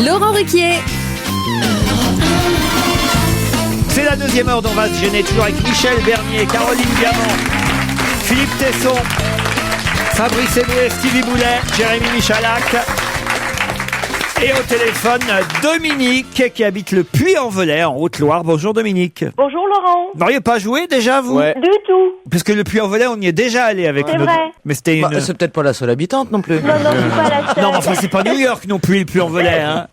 Laurent Ruquier. C'est la deuxième heure dont on va se gêner, toujours avec Michel Bernier, Caroline Diamant, Philippe Tesson, Fabrice Eboué, Stevie Boulet, Jérémy Michalak. Et au téléphone, Dominique, qui habite le Puy-en-Velay, en Haute-Loire. Bonjour Dominique. Bonjour Laurent. Vous n'auriez pas joué déjà, vous? Ouais. Du tout. Parce que le Puy-en-Velay, on y est déjà allé avec C'est notre... vrai. Mais c'était une... Bah, c'est peut-être pas la seule habitante non plus. Non, je suis pas la seule. Non, mais enfin, c'est pas New York non plus, le Puy-en-Velay, hein.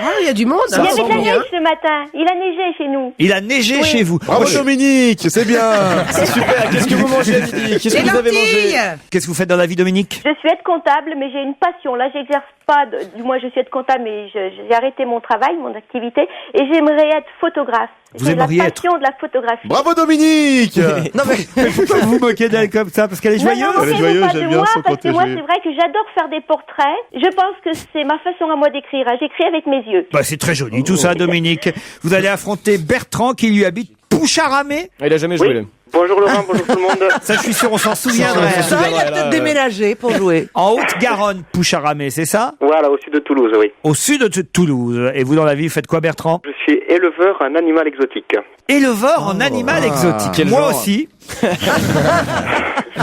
Ah, il y a du monde. Il y hein, avait sans de la doute. neige ce matin. Il a neigé chez nous. Il a neigé chez vous. Bravo Dominique, c'est bien. C'est super. Qu'est-ce que vous mangez à midi? Qu'est-ce Des que vous avez lentilles. mangé? Qu'est-ce que vous faites dans la vie, Dominique? Je suis aide-comptable, mais j'ai une passion. Là, j'exerce pas. Du moins, je suis aide-comptable, mais j'ai arrêté mon travail, mon activité, et j'aimerais être photographe. Vous J'ai la aimeriez être- passion de la photographie. Bravo Dominique. Non mais Pourquoi vous vous moquez d'elle comme ça? Parce qu'elle est joyeuse? Non, Elle est moquez-vous joyeuse, pas j'aime de bien moi, son parce que moi, protégé. c'est vrai que j'adore faire des portraits. Je pense que c'est ma façon à moi d'écrire. J'écris avec mes yeux. Bah, c'est très joli tout ça, Dominique. Vous allez affronter Bertrand qui lui habite Poucharamé. Il a jamais joué, lui. Bonjour Laurent, bonjour tout le monde. Ça, je suis sûr, on s'en souviendrait. ça, il a peut-être déménagé pour jouer. En Haute-Garonne, Poucharamé, c'est ça? Voilà, au sud de Toulouse, oui. Au sud de Toulouse. Et vous, dans la vie, vous faites quoi, Bertrand? Je suis éleveur en animal exotique. Éleveur en animal exotique. Quel Moi genre? aussi.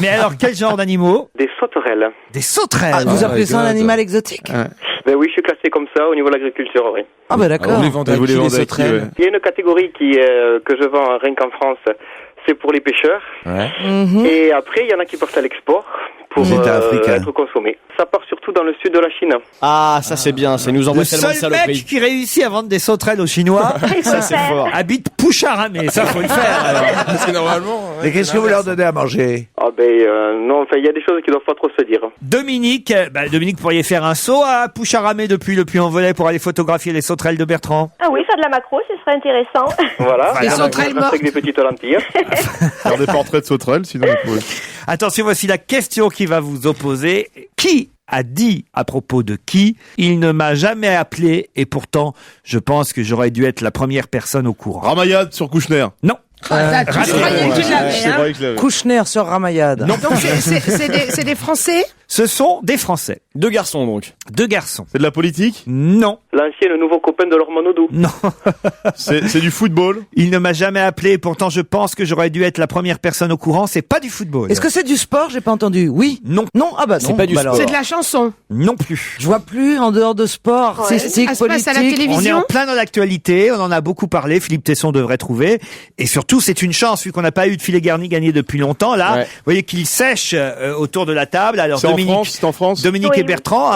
Mais alors, quel genre d'animaux? Des sauterelles. Des sauterelles. Ah, vous appelez ça un animal exotique? Ben oui, je suis classé comme ça au niveau de l'agriculture, oui. Ah bah d'accord. Vous les vendez à Vous qui, les les vendez à qui, sauterelles? ouais. Il y a une catégorie que je vends rien qu'en France, c'est pour les pêcheurs. Ouais. Mhm. Et après, il y en a qui partent à l'export pour C'est africain. être consommés. Ça part surtout dans le sud de la Chine. Ah, ça c'est bien. Ça nous Le envoie tellement de seul saloperies. mec qui réussit à vendre des sauterelles aux Chinois Ça c'est fort. habite Poucharamé. Ça, faut le faire, alors. Parce que normalement... Mais qu'est-ce que vous leur donnez à manger? Ah ben non, enfin il y a des choses qui doivent pas trop se dire. Dominique, Dominique, vous pourriez faire un saut à Poucharamé depuis le Puy-en-Velay pour aller photographier les sauterelles de Bertrand. Ah oui, faire de la macro, ce serait intéressant. Voilà. Des sauterelles mortes. Avec des petites lentilles. Faire des portraits de sauterelles, sinon vous pouvez. Attention, voici la question qui va vous opposer. Qui a dit à propos de qui il ne m'a jamais appelé et pourtant je pense que j'aurais dû être la première personne au courant. Ramayad sur Kouchner. Non. Ah, tu raté. croyais que tu l'avais, C'est hein. vrai que je l'avais. Kouchner sur Ramayad. Donc c'est des Français? Ce sont des Français. 2 garçons donc. 2 garçons. C'est de la politique? Non. L'ancien, le nouveau copain de Laurent Manodou. Non. C'est du football? Il ne m'a jamais appelé, pourtant je pense que j'aurais dû être la première personne au courant, c'est pas du football. Est-ce que c'est du sport? J'ai pas entendu. Oui. Non. Non. Ah bah non. C'est pas du Bah sport. alors. C'est de la chanson. Non plus. Je vois plus en dehors de sport. Ouais. C'est Ça se passe à la politique. On est télévision. en plein dans l'actualité, on en a beaucoup parlé, Philippe Tesson devrait trouver. Et surtout, c'est une chance, vu qu'on n'a pas eu de filet garni gagné depuis longtemps. Là, Ouais. vous voyez qu'il sèche autour de la table. Alors C'est en France? C'est en France? Dominique Oui, et Bertrand,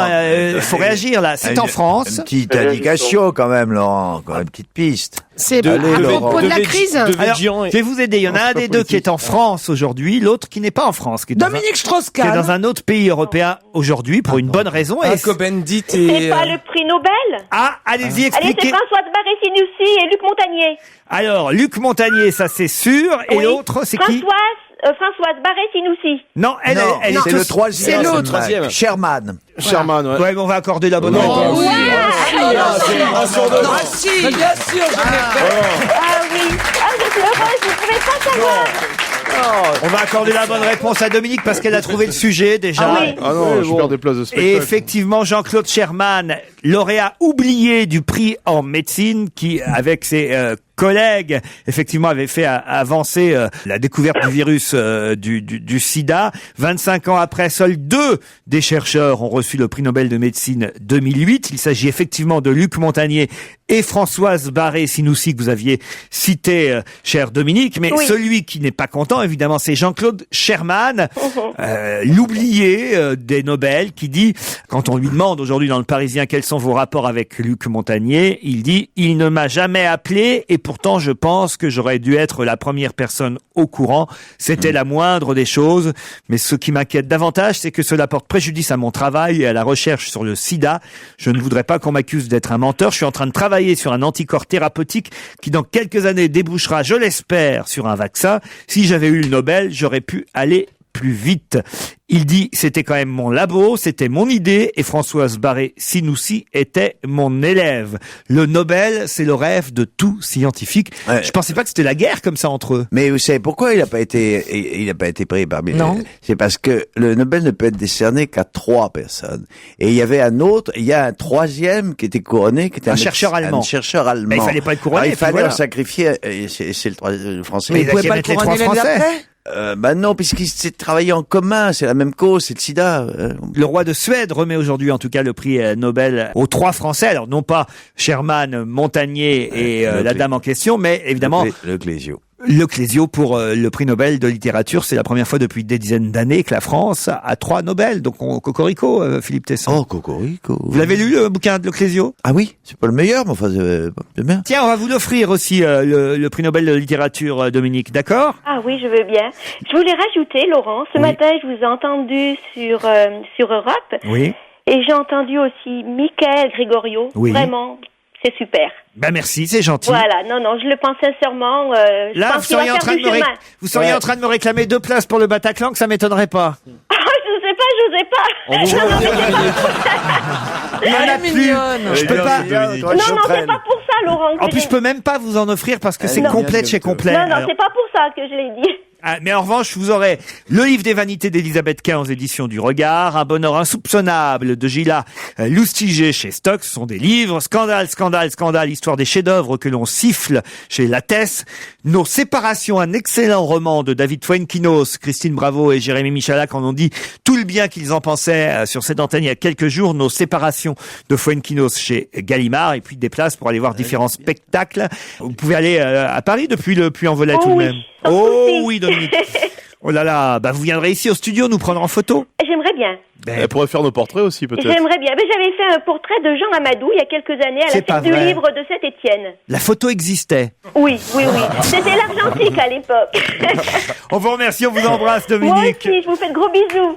faut réagir là. C'est en France. Une petite indication quand même, Laurent. Quand même, une petite piste. C'est Allez, à Laurent. propos de la crise. Alors, je vais vous aider. Il y en a un des deux qui est en France aujourd'hui, l'autre qui n'est pas en France, qui est dans Dominique qui est Strauss-Kahn. dans un autre pays européen aujourd'hui pour une bonne raison. Et Cohn-Bendit C'est et... pas le prix Nobel? ah, allez-y, Allez, c'est expliquez. Françoise Barré-Sinoussi et Luc Montagnier. Alors, Luc Montagnier, ça c'est sûr. Et Oui. l'autre, c'est qui? Françoise Barré-Sinoussi. Non, elle Non, est c'est le troisième. C'est l'autre. Troisième. Sherman. Sherman, ouais. Ouais, mais on va accorder la bonne Non, réponse. oui. Ah si. Bien sûr. Ah oui. Ah, je suis heureuse, je ne pouvais pas savoir. On va accorder la bonne réponse à Dominique parce qu'elle a trouvé le sujet déjà. Ah oui. Ah non, je perds des places de Et spectacle. effectivement, Jean-Claude Sherman, lauréat oublié du prix en médecine, qui, avec ses collègues, effectivement, avait fait avancer la découverte du virus du sida. 25 ans après, seuls 2 des chercheurs ont reçu le prix Nobel de médecine 2008. Il s'agit effectivement de Luc Montagnier et Françoise Barré-Sinoussi que vous aviez cité, cher Dominique. Mais Oui. celui qui n'est pas content, évidemment, c'est Jean-Claude Sherman, l'oublié des Nobel, qui dit, quand on lui demande aujourd'hui dans le Parisien quels sont vos rapports avec Luc Montagnier, il dit « Il ne m'a jamais appelé et pourtant je pense que j'aurais dû être la première personne au courant. C'était la moindre des choses. Mais ce qui m'inquiète davantage, c'est que cela porte préjudice à mon travail et à la recherche sur le sida. Je ne voudrais pas qu'on m'accuse d'être un menteur. Je suis en train de travailler sur un anticorps thérapeutique qui dans quelques années débouchera, je l'espère, sur un vaccin. Si j'avais eu le Nobel, j'aurais pu aller plus vite. » Il dit « C'était quand même mon labo, c'était mon idée et Françoise Barré-Sinoussi était mon élève. Le Nobel, c'est le rêve de tout scientifique. Ouais. Je pensais pas que c'était la guerre comme ça entre eux. Mais vous savez pourquoi il n'a pas été pris parmi Non. C'est parce que le Nobel ne peut être décerné qu'à 3 personnes. Et il y avait il y a un troisième qui était couronné, qui était Un chercheur allemand. Un chercheur allemand. Mais il fallait pas être couronné, Alors, il puis fallait voilà. en sacrifier, et c'est le français. Mais il vous pouvez a pas qu'à le mettre les couronner 3 l'année Français. d'après? Bah non, puisqu'ils s'est travaillé en commun, c'est la même cause, c'est le sida. Le roi de Suède remet aujourd'hui en tout cas le prix Nobel aux 3 Français. Alors non pas Sherman, Montagnier et la dame en question, mais évidemment Le Clésio. le Clésio pour le prix Nobel de littérature. C'est la première fois depuis des dizaines d'années que la France a 3 Nobel. Donc cocorico, Philippe Tesson. Oh, cocorico. Vous l'avez lu le bouquin de le Clésio? Ah oui, c'est pas le meilleur, mais enfin, c'est bien. Tiens, on va vous l'offrir aussi le prix Nobel de littérature, Dominique. D'accord? Ah oui, je veux bien. Je voulais rajouter, Laurent, ce matin, je vous ai entendu sur Europe. Oui. Et j'ai entendu aussi Michael Gregorio. Oui. Vraiment, c'est super. Ben merci, c'est gentil. Voilà, non, je le pense sincèrement. Je Là, pense qu'il va faire du chemin. vous seriez en train de me réclamer 2 places pour le Bataclan, que ça m'étonnerait pas. Ah, je sais pas. Il y en a plus. Je peux pas. Non, c'est pas pour ça, Laurent. En plus, je peux même pas vous en offrir parce que c'est non. complet de chez complet. Non, Alors- c'est pas pour ça que je l'ai dit. Ah, mais en revanche, vous aurez le livre des vanités d'Elisabeth Quint aux éditions du Regard, Un bonheur insoupçonnable de Gila Loustiger chez Stock. Ce sont des livres. Scandale, scandale, scandale, histoire des chefs-d'œuvre que l'on siffle chez Lattès. Nos séparations, un excellent roman de David Fuenquinos. Christine Bravo et Jérémy Michalak en ont dit tout le bien qu'ils en pensaient sur cette antenne il y a quelques jours. Nos séparations de Fuenquinos chez Gallimard. Et puis des places pour aller voir différents spectacles. Vous pouvez aller à Paris depuis le Puy-en-Velay tout de même. Oh oui, Dominique. Oh là là, bah vous viendrez ici au studio nous prendre en photo. J'aimerais bien. Elle pourrait faire nos portraits aussi, peut-être. J'aimerais bien. Mais j'avais fait un portrait de Jean Amadou il y a quelques années à C'est la pas fête du vrai. livre de Saint-Étienne. La photo existait. Oui. C'était l'argentique à l'époque. On vous remercie, on vous embrasse, Moi Dominique. aussi, je vous fais de gros bisous.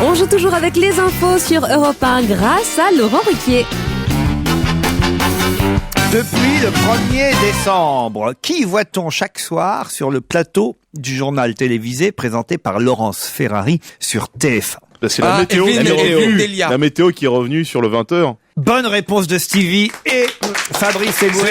On joue toujours avec les infos sur Europe 1 grâce à Laurent Ruquier. Depuis le 1er décembre, qui voit-on chaque soir sur le plateau du journal télévisé présenté par Laurence Ferrari sur TF1? Bah, c'est la météo qui est revenue. La météo qui est revenue sur le 20h. Bonne réponse de Stevie et Fabrice Eboué.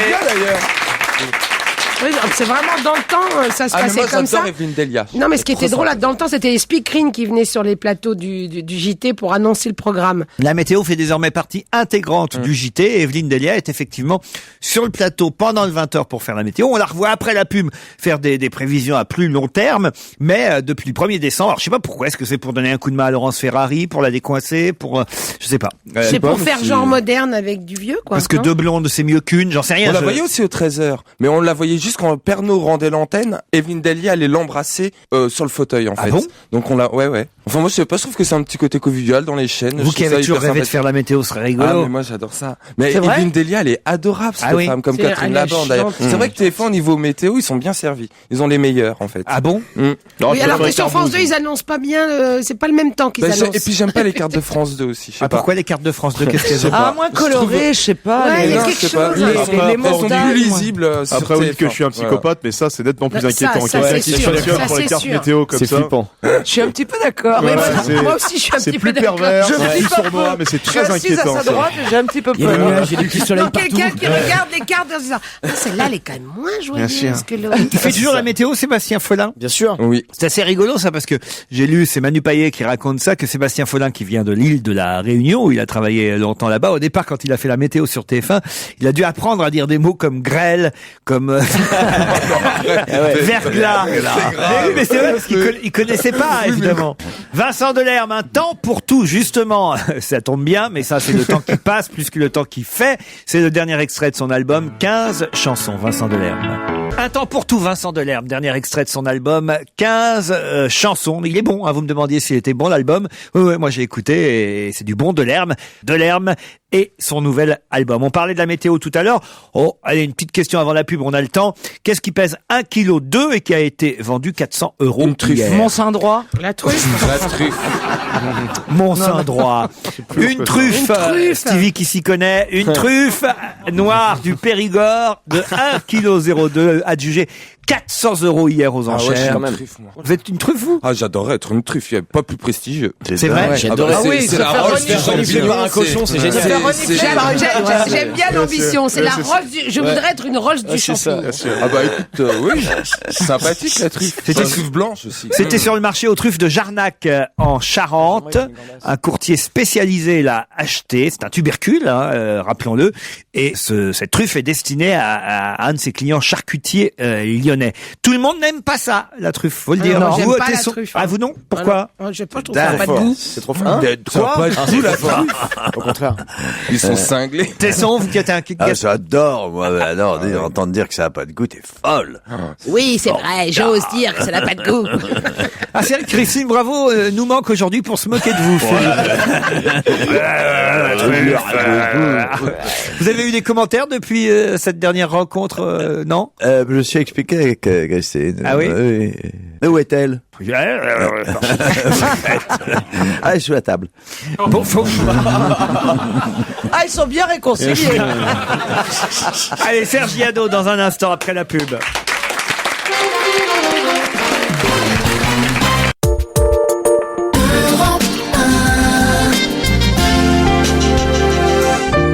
Oui, c'est vraiment dans le temps, ça se Ah, mais passait moi, comme ça. j'adore Evelyne Delia. Non, mais ce qui Trop était drôle là, sympa. dans le temps, c'était les speakerines qui venaient sur les plateaux du JT pour annoncer le programme. La météo fait désormais partie intégrante du JT. Et Evelyne Delia est effectivement sur le plateau pendant le 20h pour faire la météo. On la revoit après la pub faire des prévisions à plus long terme. Mais depuis le 1er décembre, alors je sais pas pourquoi, est-ce que c'est pour donner un coup de main à Laurence Ferrari, pour la décoincer, pour... je sais pas. C'est pour faire genre moderne avec du vieux, quoi. Parce que non deux blondes, c'est mieux qu'une, j'en sais rien. On la je- voyait aussi au 13h, mais on la voyait juste quand Pernod rendait l'antenne, Evelyne Delia allait l'embrasser sur le fauteuil en Ah fait. bon Donc on l'a, ouais. Enfin moi je sais pas, je trouve que c'est un petit côté convivial dans les chaînes. Vous Je qui trouve ça avez toujours hyper rêvé de sympathique. faire la météo, ce serait Ah rigolo. mais moi j'adore ça. Mais C'est vrai Evelyne Delia elle est adorable cette Ah oui. femme, comme C'est- Catherine elle est Laborde d'ailleurs. gentille. C'est vrai que TF1 au niveau météo ils sont bien servis. Ils ont les meilleurs en fait. Ah bon Mm. Oui, alors que sur France 2, ils annoncent pas bien, c'est pas le même temps qu'ils Bah, annoncent. et puis j'aime pas les cartes de France 2 aussi. Je sais Ah, pas. pourquoi les cartes de France 2, qu'est-ce qu'elles ont Ah, moins coloré, je sais pas. Ouais, les- il y a Non, quelque je sais pas. chose, Les- hein. les elles sont montagnes, plus lisibles sur Après, vous dites TF1. que je suis un psychopathe, mais ça, c'est nettement plus inquiétant. ça, Quelqu'un c'est qui sûr. fonctionne Ça, pour les c'est cartes sûr. météo comme C'est ça. flippant. Je suis un petit peu d'accord. Oui, Voilà, moi, c'est- moi aussi, je suis un C'est petit plus peu d'accord. pervers, Je c'est flippe plus un sournois, peu. mais c'est Je suis très assise à inquiétant. sa ça. droite et j'ai un petit peu Il y a des peur. nuages, il y a des petits soleils Donc, partout. quelqu'un qui regarde les cartes en se disant, ah, celle-là, elle est quand même moins joyeuse que l'autre. Il fait toujours la météo, Sébastien Follin? Bien sûr. Oui. C'est assez rigolo ça parce que j'ai lu, c'est Manu Payet qui raconte ça, que Sébastien Follin qui vient de l'île de la Réunion où il a travaillé longtemps là-bas, au départ quand il a fait la météo sur TF1, il a dû apprendre à dire des mots comme grêle, comme verglas. Mais oui, mais c'est vrai parce qu'il connaissait pas évidemment. Vincent Delerme, un temps pour tout justement. Ça tombe bien, mais ça c'est le temps qui passe plus que le temps qui fait. C'est le dernier extrait de son album 15 chansons. Vincent Delerme. Un temps pour tout, Vincent Delerme, dernier extrait de son album, 15 chansons. Il est bon, hein, vous me demandiez s'il était bon l'album. Oui, moi j'ai écouté et c'est du bon Delerme. Delerme et son nouvel album. On parlait de la météo tout à l'heure. Oh, allez, une petite question avant la pub, on a le temps. Qu'est-ce qui pèse 1,2 kg et qui a été vendu 400 € Une truffe. hier? Mon sein droit. La truffe. La truffe. Mon sein droit. Une truffe, Stevie qui s'y connaît, une truffe noire du Périgord de 1,02 kg adjugée 400 € hier aux Ah ouais, je suis enchères. quand même. Truffe, moi. Vous êtes une truffe, vous? Ah, j'adorerais être une truffe, il n'y a pas plus prestigieux. C'est vrai? Ouais, j'adorais. Ah bah, oui, c'est se la faire roche renifler des champignons. par un cochon, c'est génial. J'aime bien l'ambition, c'est la rose du, je voudrais être une rose du c'est ça. champignon. Ah bah écoute, oui, sympathique la truffe. C'était- C'était truffe blanche aussi. C'était sur le marché aux truffes de Jarnac en Charente. Un courtier spécialisé l'a acheté. C'est un tubercule, hein, rappelons-le. Et cette truffe est destinée à un de ses clients charcutiers lyonnais. Tout le monde n'aime pas ça, la truffe, faut le dire. non, Vous, j'aime pas la Tesson- truffe, Ah, hein. vous non? Pourquoi? Ah non, je sais pas, je trouve ça n'a pas de goût. C'est trop fort. Ça va pas être tout la truffe. Au contraire. Ils sont cinglés. Tesson, vous qui êtes un... Ah, j'adore, moi, alors, entendre dire que ça n'a pas de goût, t'es folle. Oui, c'est vrai, j'ose dire que ça n'a pas de goût. Ah, c'est Christine Bravo nous manque aujourd'hui pour se moquer de vous. Vous avez eu des commentaires depuis cette dernière rencontre, non? Je me suis expliqué avec Christine. Ah oui? Mais où est-elle? Ah, elle est sous la table. Bon, Ah, ils sont bien réconciliés. Allez, Serge Diado dans un instant après la pub. –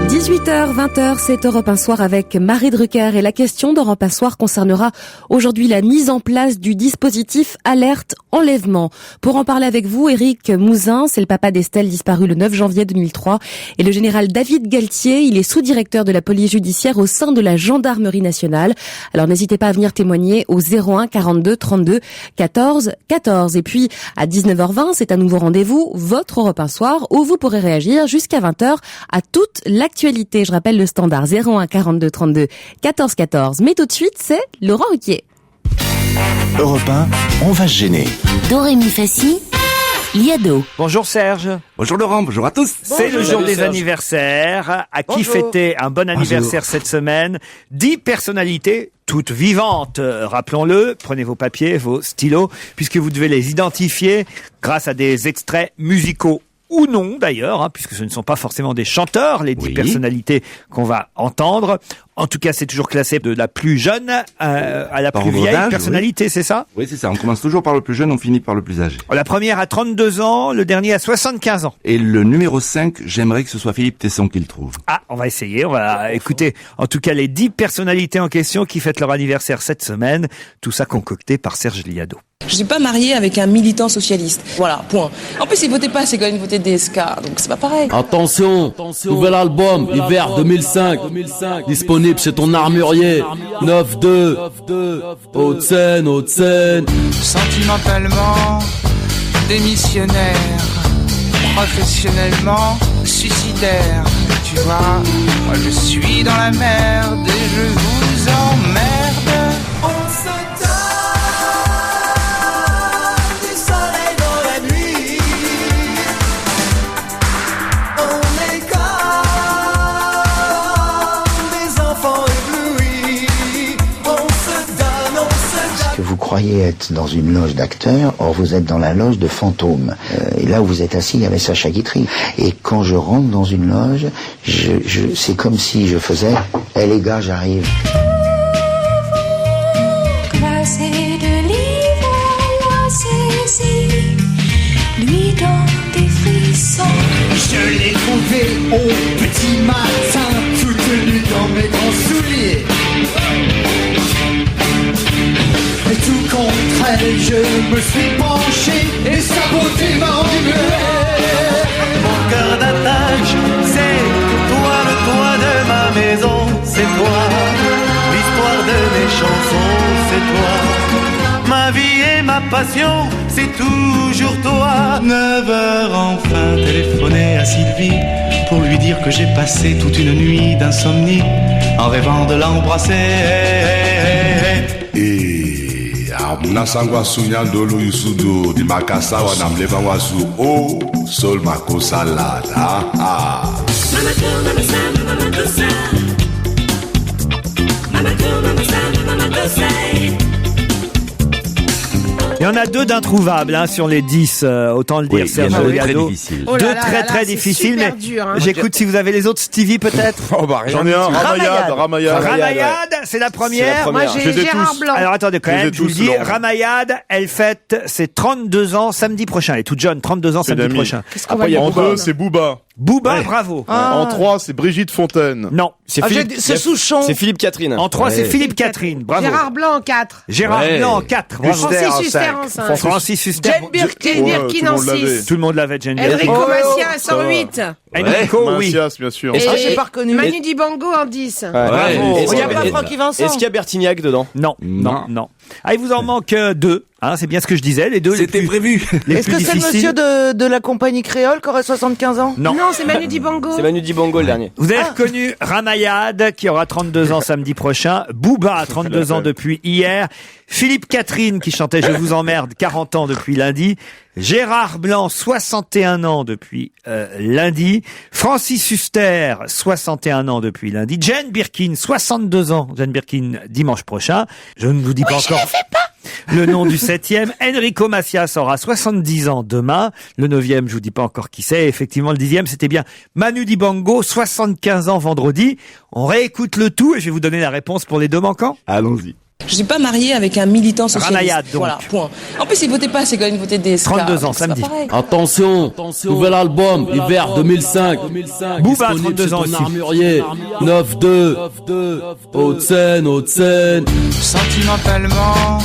18h, 20h, c'est Europe 1 Soir avec Marie Drucker et la question d'Europe 1 Soir concernera aujourd'hui la mise en place du dispositif alerte enlèvement. Pour en parler avec vous, Éric Mouzin, c'est le papa d'Estelle disparue le 9 janvier 2003 et le général David Galtier, il est sous-directeur de la police judiciaire au sein de la gendarmerie nationale. Alors n'hésitez pas à venir témoigner au 01 42 32 14 14. Et puis à 19h20, c'est un nouveau rendez-vous, votre Europe 1 Soir, où vous pourrez réagir jusqu'à 20h à toute l'actualité. Je rappelle le standard 01 42 32 14 14. Mais tout de suite, c'est Laurent Ruquier. Europe 1, on va se gêner. Dorémy Fassi, Liado. Bonjour Serge. Bonjour Laurent, bonjour à tous. C'est le jour des anniversaires. À qui fêter un bon anniversaire cette semaine? 10 personnalités toutes vivantes, rappelons-le. Prenez vos papiers, vos stylos, puisque vous devez les identifier grâce à des extraits musicaux ou non d'ailleurs, puisque ce ne sont pas forcément des chanteurs, les 10 personnalités qu'on va entendre. En tout cas, c'est toujours classé de la plus jeune à la Par plus vieille ordre d'âge, personnalité, c'est ça? Oui, c'est ça. On commence toujours par le plus jeune, on finit par le plus âgé. La première à 32 ans, le dernier à 75 ans. Et le numéro 5, j'aimerais que ce soit Philippe Tesson qui le trouve. Ah, on va essayer, on va écouter en tout cas les 10 personnalités en question qui fêtent leur anniversaire cette semaine. Tout ça concocté par Serge Liado. Je suis pas mariée avec un militant socialiste. Voilà, point. En plus, il votait pas, c'est quand même voté DSK, donc c'est pas pareil. Attention, nouvel album, hiver 2005, disponible chez ton armurier, 9-2, Haute-Seine, Haute-Seine. Sentimentalement, démissionnaire, professionnellement, suicidaire. Tu vois, moi je suis dans la merde et je vous emmerde. On se vous croyez être dans une loge d'acteurs, or vous êtes dans la loge de fantômes. Et là où vous êtes assis, il y avait Sacha Guitry. Et quand je rentre dans une loge, c'est comme si je faisais « Eh les gars, j'arrive ». Glacé de l'hiver, la saisie, lui donne des frissons. Je l'ai trouvé au petit matin, toute nue dans mes grands souliers. Et tout contre elle, je me suis penché et sa beauté m'a enlevé. Mon cœur d'attache, c'est toi, le toit de ma maison, c'est toi. L'histoire de mes chansons, c'est toi. Ma vie et ma passion, c'est toujours toi. 9h enfin, téléphoner à Sylvie pour lui dire que j'ai passé toute une nuit d'insomnie en rêvant de l'embrasser. Mnasangwa sunyandolo yusudo di makasawa na mleva wasu o sol makosalada. Il y en a 2 d'introuvables sur les 10, autant le dire, Serge Liado. Deux très difficiles, mais dur, j'écoute si vous avez les autres. Stevie peut-être. J'en ai un, Ramayad, c'est la première. Moi j'ai Gérard Blanc. Alors attendez quand même, je vous le dis, Ramayad, elle fête ses 32 ans samedi prochain. Elle est toute jeune, 32 ans samedi prochain. En 2, c'est Booba. Booba, bravo. En 3, c'est Brigitte Fontaine. Non. C'est Souchon. C'est Philippe Catherine. En 3, c'est Philippe Catherine. Bravo. Gérard Blanc en 4. Gérard Blanc en 4. Francis Huster en 5. Francis Huster. Jane Birkin en 6. Tout le monde l'avait, Jane Birkin. Enrico Macias en 8. Enrico, oui. Macias, bien sûr. Et j'ai pas reconnu. Manu Dibango en 10. Bravo. Il n'y a pas Francky Vincent. Est-ce qu'il y a Bertignac dedans? Non. Ah, il vous en manque 2. C'est bien ce que je disais, les deux. C'était prévu. Est-ce que c'est le monsieur de la compagnie créole qui aurait 75 ans? Non, c'est Manu Dibango. C'est Manu Dibango le dernier. Vous avez reconnu Ramayad, qui aura 32 ans samedi prochain. Booba a 32 ans depuis hier. Philippe Catherine, qui chantait Je vous emmerde, 40 ans depuis lundi. Gérard Blanc, 61 ans depuis lundi. Francis Huster, 61 ans depuis lundi. Jane Birkin, 62 ans. Jane Birkin, dimanche prochain. Je ne vous dis pas encore le nom du 7e. Enrico Macias aura 70 ans demain. Le 9e, je vous dis pas encore qui c'est. Effectivement, le 10e, c'était bien Manu Dibango, 75 ans vendredi. On réécoute le tout et je vais vous donner la réponse pour les 2 manquants. Allons-y. Je suis pas mariée avec un militant socialiste. Ramayad, donc. Voilà, point. En plus, il votait pas, c'est quand même voté DSK. 32 ans, donc c'est samedi. pas pareil. Attention, nouvel album, hiver 2005, Booba, disponible 32 chez ans ton aussi. armurier, 9-2, Haute-Seine, Haute-Seine. Sentimentalement,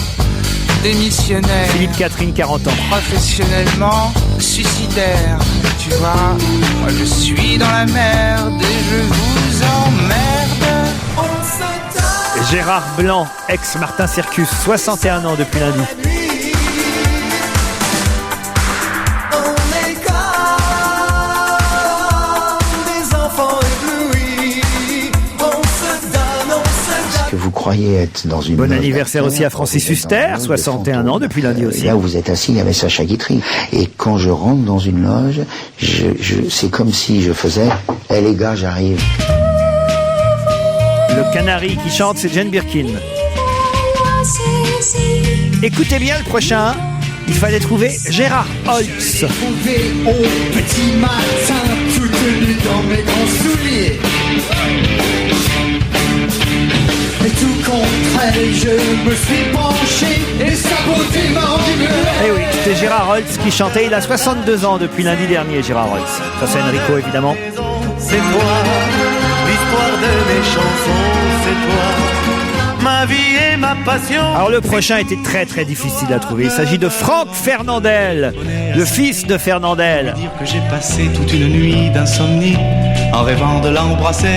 démissionnaire. Philippe Catherine, 40 ans. Professionnellement, suicidaire. Tu vois, moi je suis dans la merde et je vous emmerde. On se Gérard Blanc, ex-Martin Circus, 61 ans depuis lundi. Est-ce que vous croyez être dans une Bon loge anniversaire d'acteurs, aussi à Francis or vous êtes dans Huster, la loge de 61 ans depuis lundi aussi. Là où vous êtes assis, il y avait Sacha Guitry. Et quand je rentre dans une loge, c'est comme si je faisais « Eh les gars, j'arrive ». Le canari qui chante, c'est Jane Birkin. Écoutez bien le prochain. Il fallait trouver Gérard Holtz. Trouvé au petit matin, toute nue dans mes grands souliers. Et tout contre elle, je me suis penché et sa beauté m'a rendu muet. Eh oui, c'était Gérard Holtz qui chantait. Il a 62 ans depuis lundi dernier, Gérard Holtz. Ça, c'est Enrico, évidemment. C'est toi, l'histoire de mes chansons, c'est toi, ma vie et ma passion. Alors le prochain était très très difficile à trouver. Il s'agit de Franck Fernandel, le fils de Fernandel. Dire que j'ai passé toute une nuit d'insomnie en rêvant de l'embrasser.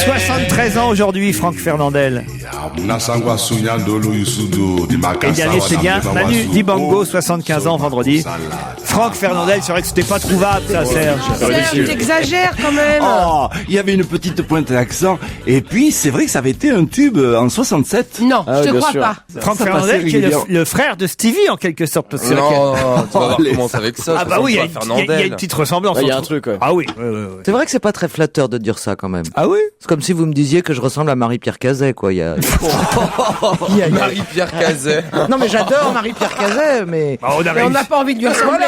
73 ans aujourd'hui, Franck Fernandel. Et le dernier, c'est bien Manu Dibango, 75 ans vendredi. Franck Fernandel, c'est vrai que c'était pas trouvable, ça, Serge. Serge, t'exagères quand même. Oh, il y avait une petite pointe d'accent. Et puis, c'est vrai que ça avait été un tube en 67. Non, je te crois pas. Franck Fernandel, qui est le frère de Stevie, en quelque sorte. Parce que Non, tu vas voir comment c'est avec ça. Ah bah oui, il y a une petite ressemblance. Il y a un truc, ouais. Ah oui. C'est vrai que c'est pas très flatteur de dire ça quand même. Ah oui? C'est comme si vous me disiez que je ressemble à Marie-Pierre Cazet, quoi. Il y a... Marie-Pierre Cazet. Non mais j'adore Marie-Pierre Cazet, mais... Bah, Mais on n'a pas envie de lui ressembler.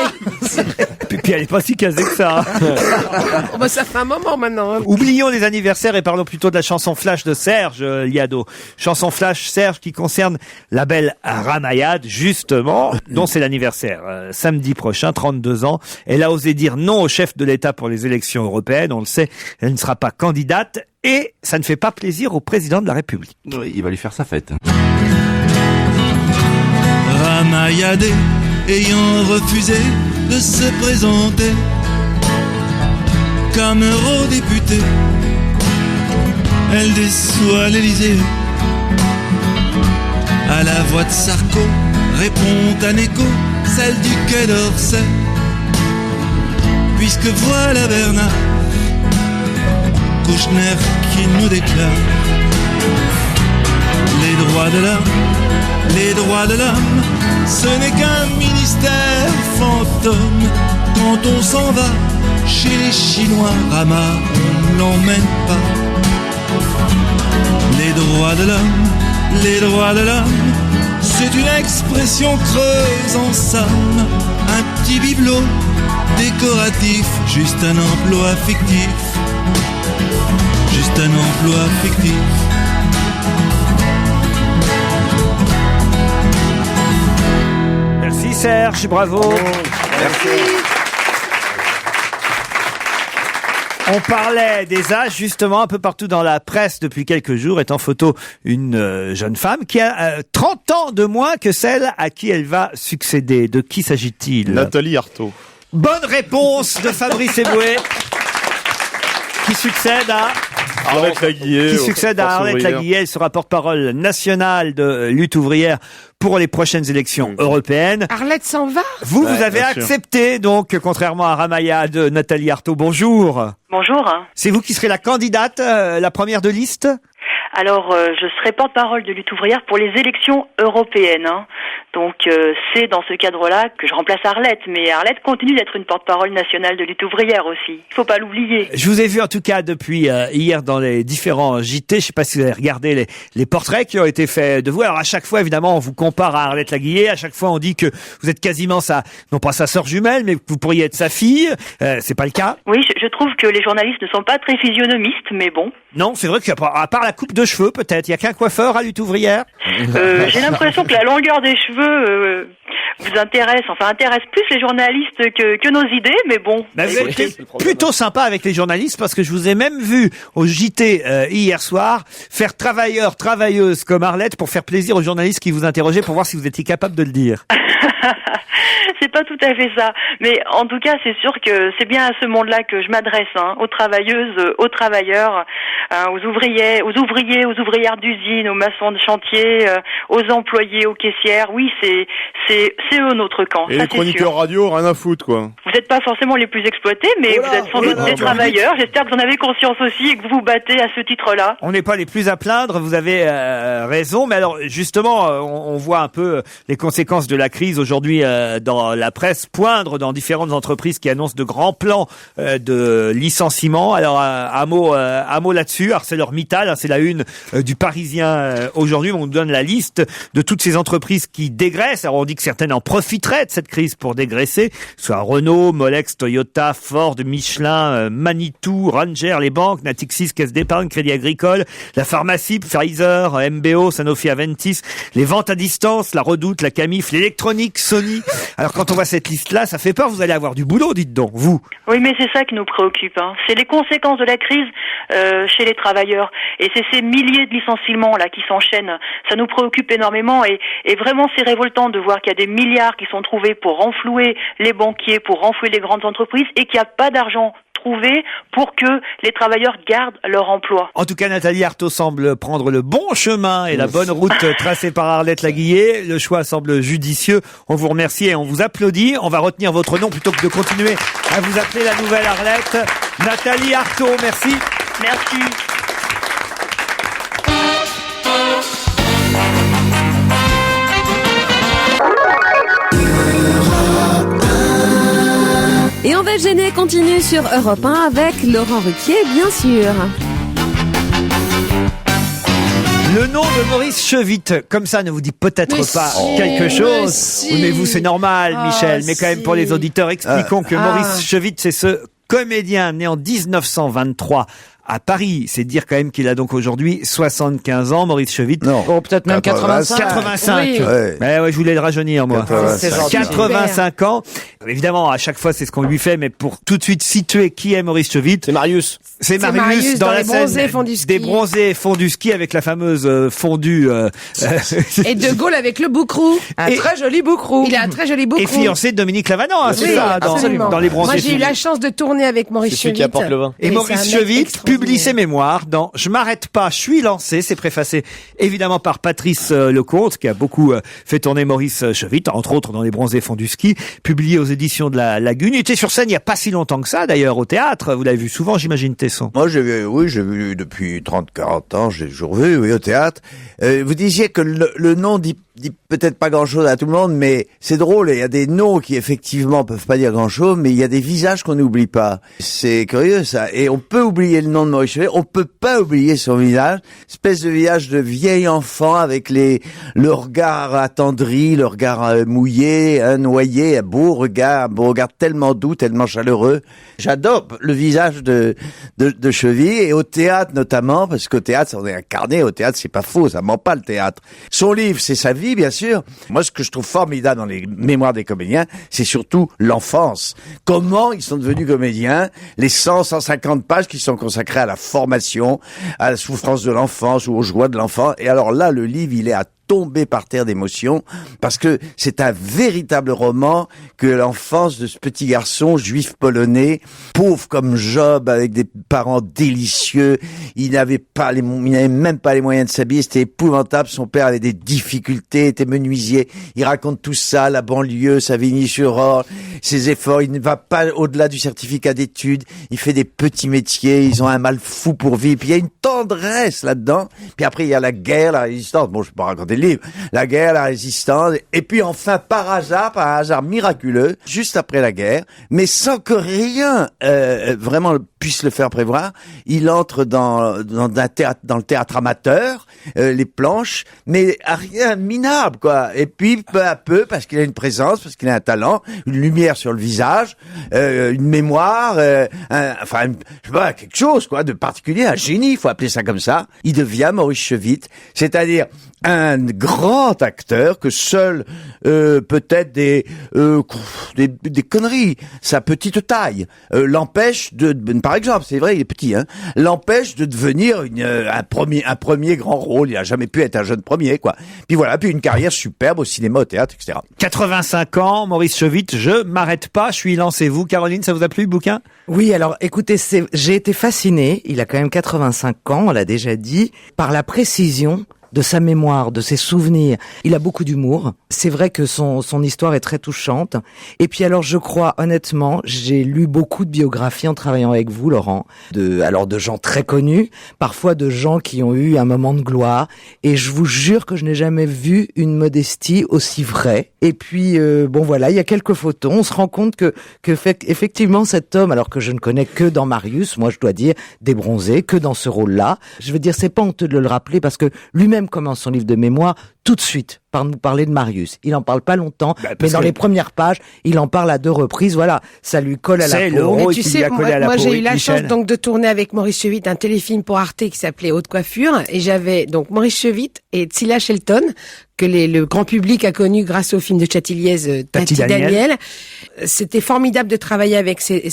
Puis elle est pas si casée que ça. Oh bah ça fait un moment maintenant. Hein. Oublions les anniversaires et parlons plutôt de la chanson Flash de Serge Liado. Chanson Flash, Serge, qui concerne la belle Ramayad, justement, dont c'est l'anniversaire. Samedi prochain, 32 ans. Elle a osé dire non au chef de l'État pour les élections européennes. On le sait, elle ne sera pas candidate. Et ça ne fait pas plaisir au président de la République. Oui, il va lui faire sa fête. Ramayadé ayant refusé de se présenter comme eurodéputée, elle déçoit l'Élysée. À la voix de Sarko répond un écho, celle du Quai d'Orsay. Puisque voilà Bernard Kouchner qui nous déclare les droits de l'homme, les droits de l'homme, ce n'est qu'un ministère fantôme. Quand on s'en va chez les Chinois, Rama, on ne l'emmène pas. Les droits de l'homme, les droits de l'homme, c'est une expression creuse en somme. Un petit bibelot décoratif, juste un emploi fictif. Juste un emploi fictif. Merci Serge, bravo. Merci. On parlait des âges, justement, un peu partout dans la presse depuis quelques jours, est en photo une jeune femme qui a 30 ans de moins que celle à qui elle va succéder. De qui s'agit-il? Nathalie Arthaud. Bonne réponse de Fabrice Eboué, qui succède à... Arlette Laguillet. Qui succède à Arlette Laguillet. Elle sera porte-parole nationale de lutte ouvrière pour les prochaines élections européennes. Arlette s'en va? Vous avez accepté, donc, contrairement à Ramayad, Nathalie Arthaud. Bonjour. Bonjour. C'est vous qui serez la candidate, la première de liste? Alors, je serai porte-parole de lutte ouvrière pour les élections européennes. Hein. Donc, c'est dans ce cadre-là que je remplace Arlette. Mais Arlette continue d'être une porte-parole nationale de lutte ouvrière aussi. Il faut pas l'oublier. Je vous ai vu en tout cas depuis hier dans les différents JT. Je sais pas si vous avez regardé les portraits qui ont été faits de vous. Alors à chaque fois, évidemment, on vous compare à Arlette Laguillet. À chaque fois, on dit que vous êtes quasiment non pas sa sœur jumelle, mais que vous pourriez être sa fille. C'est pas le cas? Oui, je trouve que les journalistes ne sont pas très physionomistes, mais bon. Non, c'est vrai qu'à part la coupe de cheveux, peut-être. Il y a qu'un coiffeur à lutte ouvrière. J'ai l'impression que la longueur des cheveux vous intéresse plus les journalistes que nos idées, mais bon. Vous avez été plutôt sympa avec les journalistes parce que je vous ai même vu au JT hier soir faire travailleuse comme Arlette pour faire plaisir aux journalistes qui vous interrogeaient pour voir si vous étiez capable de le dire. C'est pas tout à fait ça, mais en tout cas c'est sûr que c'est bien à ce monde-là que je m'adresse, hein, aux travailleuses, aux travailleurs, aux ouvriers, aux ouvrières d'usine, aux maçons de chantier, aux employés, aux caissières. Oui, c'est eux notre camp. Et ça, les chroniqueurs radio, rien à foutre quoi. Vous n'êtes pas forcément les plus exploités, mais vous êtes sans doute des travailleurs. J'espère que vous en avez conscience aussi et que vous vous battez à ce titre-là. On n'est pas les plus à plaindre, vous avez raison, mais alors justement, on voit un peu les conséquences de la crise aujourd'hui dans la presse poindre dans différentes entreprises qui annoncent de grands plans de licenciement. Alors un mot là-dessus. ArcelorMittal, c'est la une une du Parisien aujourd'hui. On nous donne la liste de toutes ces entreprises qui dégraissent. Alors on dit que certaines en profiteraient de cette crise pour dégraisser, soit Renault, Molex, Toyota, Ford, Michelin, Manitou, Ranger, les banques, Natixis, Caisse d'épargne, Crédit Agricole, la pharmacie, Pfizer, MBO, Sanofi, Aventis, les ventes à distance, la Redoute, la Camif, l'électronique, Sony. Alors quand on voit cette liste-là, ça fait peur. Vous allez avoir du boulot, dites donc, vous. Oui, mais c'est ça qui nous préoccupe. C'est les conséquences de la crise chez les travailleurs. Et c'est ces milliers de licenciements là qui s'enchaînent. Ça nous préoccupe énormément. Et vraiment, c'est révoltant de voir qu'il y a des milliards qui sont trouvés pour renflouer les banquiers, pour renflouer les grandes entreprises, et qu'il n'y a pas d'argent trouvé pour que les travailleurs gardent leur emploi. En tout cas, Nathalie Arthaud semble prendre le bon chemin et la bonne route tracée par Arlette Laguillet. Le choix semble judicieux. On vous remercie et on vous applaudit. On va retenir votre nom plutôt que de continuer à vous appeler la nouvelle Arlette. Nathalie Arthaud, merci. Merci. Et on va gêner continue sur Europe 1 avec Laurent Ruquier, bien sûr. Le nom de Maurice Chevitte, comme ça, ne vous dit peut-être pas quelque chose. Mais vous, c'est normal, Michel. Mais quand même, pour les auditeurs, expliquons que Maurice Chevitte, c'est ce comédien né en 1923 à Paris. C'est dire quand même qu'il a donc aujourd'hui 75 ans, Maurice Chevitte. Non. Oh, peut-être même 85. 85. Oui. Ouais, je voulais le rajeunir, moi. 85 ans. Évidemment, à chaque fois, c'est ce qu'on lui fait, mais pour tout de suite situer qui est Maurice Chevitte. C'est Marius. C'est Marius dans la scène des bronzés font du ski avec la fameuse fondue. Et De Gaulle avec le boucrou. Un très joli boucrou. Il a un très joli boucrou. Et fiancé de Dominique Lavanant, hein, c'est ça, dans les bronzés. Moi, j'ai eu la chance de tourner avec Maurice Chevitte. C'est celui qui apporte le vin. Et Maurice Chevitte publie ses mémoires dans Je m'arrête pas, je suis lancé. C'est préfacé évidemment par Patrice Lecomte, qui a beaucoup fait tourner Maurice Chevitte, entre autres dans les bronzés font du ski, publié aux éditions de la Lagune. Il était sur scène il y a pas si longtemps que ça, d'ailleurs, au théâtre. Vous l'avez vu souvent, j'imagine, Tesson. Moi, j'ai vu depuis 30-40 ans, j'ai toujours vu, oui, au théâtre. Vous disiez que le nom dit peut-être pas grand-chose à tout le monde, mais c'est drôle. Il y a des noms qui, effectivement, peuvent pas dire grand-chose, mais il y a des visages qu'on n'oublie pas. C'est curieux, ça. Et on peut oublier le nom de Maurice Chevitte, on peut pas oublier son visage. Espèce de visage de vieil enfant avec le regard attendri, le regard mouillé, noyé, un beau regard tellement doux, tellement chaleureux. J'adore le visage de Chevitte, et au théâtre notamment, parce qu'au théâtre, on est incarné, au théâtre, c'est pas faux, ça ment pas le théâtre. Son livre, c'est sa vie, bien sûr. Moi, ce que je trouve formidable dans les mémoires des comédiens, c'est surtout l'enfance. Comment ils sont devenus comédiens, les 150 pages qui sont consacrées à la formation, à la souffrance de l'enfance ou aux joies de l'enfant. Et alors là, le livre, il est à tomber par terre d'émotion, parce que c'est un véritable roman que l'enfance de ce petit garçon juif polonais, pauvre comme Job, avec des parents délicieux. Il n'avait même pas les moyens de s'habiller, c'était épouvantable. Son père avait des difficultés, était menuisier. Il raconte tout ça, la banlieue, Savigny-sur-Orge, ses efforts. Il ne va pas au-delà du certificat d'études. Il fait des petits métiers. Ils ont un mal fou pour vivre. Puis il y a une tendresse là-dedans. Puis après, il y a la guerre, la résistance. Bon, je peux pas raconter le livre. La guerre, la résistance. Et puis enfin, par un hasard miraculeux, juste après la guerre, mais sans que rien vraiment puisse le faire prévoir, il entre dans le théâtre amateur, les planches, mais à rien minable, quoi. Et puis, peu à peu, parce qu'il a une présence, parce qu'il a un talent, une lumière sur le visage, une mémoire, je sais pas, quelque chose, quoi, de particulier, un génie, il faut appeler ça comme ça. Il devient Maurice Chevitte, c'est-à-dire un grand acteur que seul peut-être des conneries, sa petite taille l'empêche par exemple, c'est vrai, il est petit, l'empêche de devenir un premier grand rôle. Il a jamais pu être un jeune premier, quoi. Puis voilà, puis une carrière superbe au cinéma, au théâtre, etc. 85 ans, Maurice Chevitte, je m'arrête pas, je suis lancé. Vous, Caroline, ça vous a plu, le bouquin? Oui, alors écoutez, j'ai été fasciné, il a quand même 85 ans, on l'a déjà dit, par la précision de sa mémoire, de ses souvenirs. Il a beaucoup d'humour. C'est vrai que son histoire est très touchante. Et puis alors, je crois, honnêtement, j'ai lu beaucoup de biographies en travaillant avec vous, Laurent, de gens très connus, parfois de gens qui ont eu un moment de gloire. Et je vous jure que je n'ai jamais vu une modestie aussi vraie. Et puis, bon voilà, il y a quelques photos. On se rend compte que effectivement, cet homme, alors que je ne connais que dans Marius, moi je dois dire, débronzé, que dans ce rôle-là. Je veux dire, c'est pas honteux de le rappeler parce que lui-même commence son livre de mémoire tout de suite par nous parler de Marius. Il en parle pas longtemps, mais dans les premières pages, il en parle à 2 reprises. Voilà, ça lui colle à la peau. Mais tu sais, moi j'ai eu la chance donc de tourner avec Maurice Chevite un téléfilm pour Arte qui s'appelait Haute Coiffure, et j'avais donc Maurice Chevite et Tsila Shelton que le grand public a connu grâce au film de Châtilliez, Tati Daniel. C'était formidable de travailler avec ces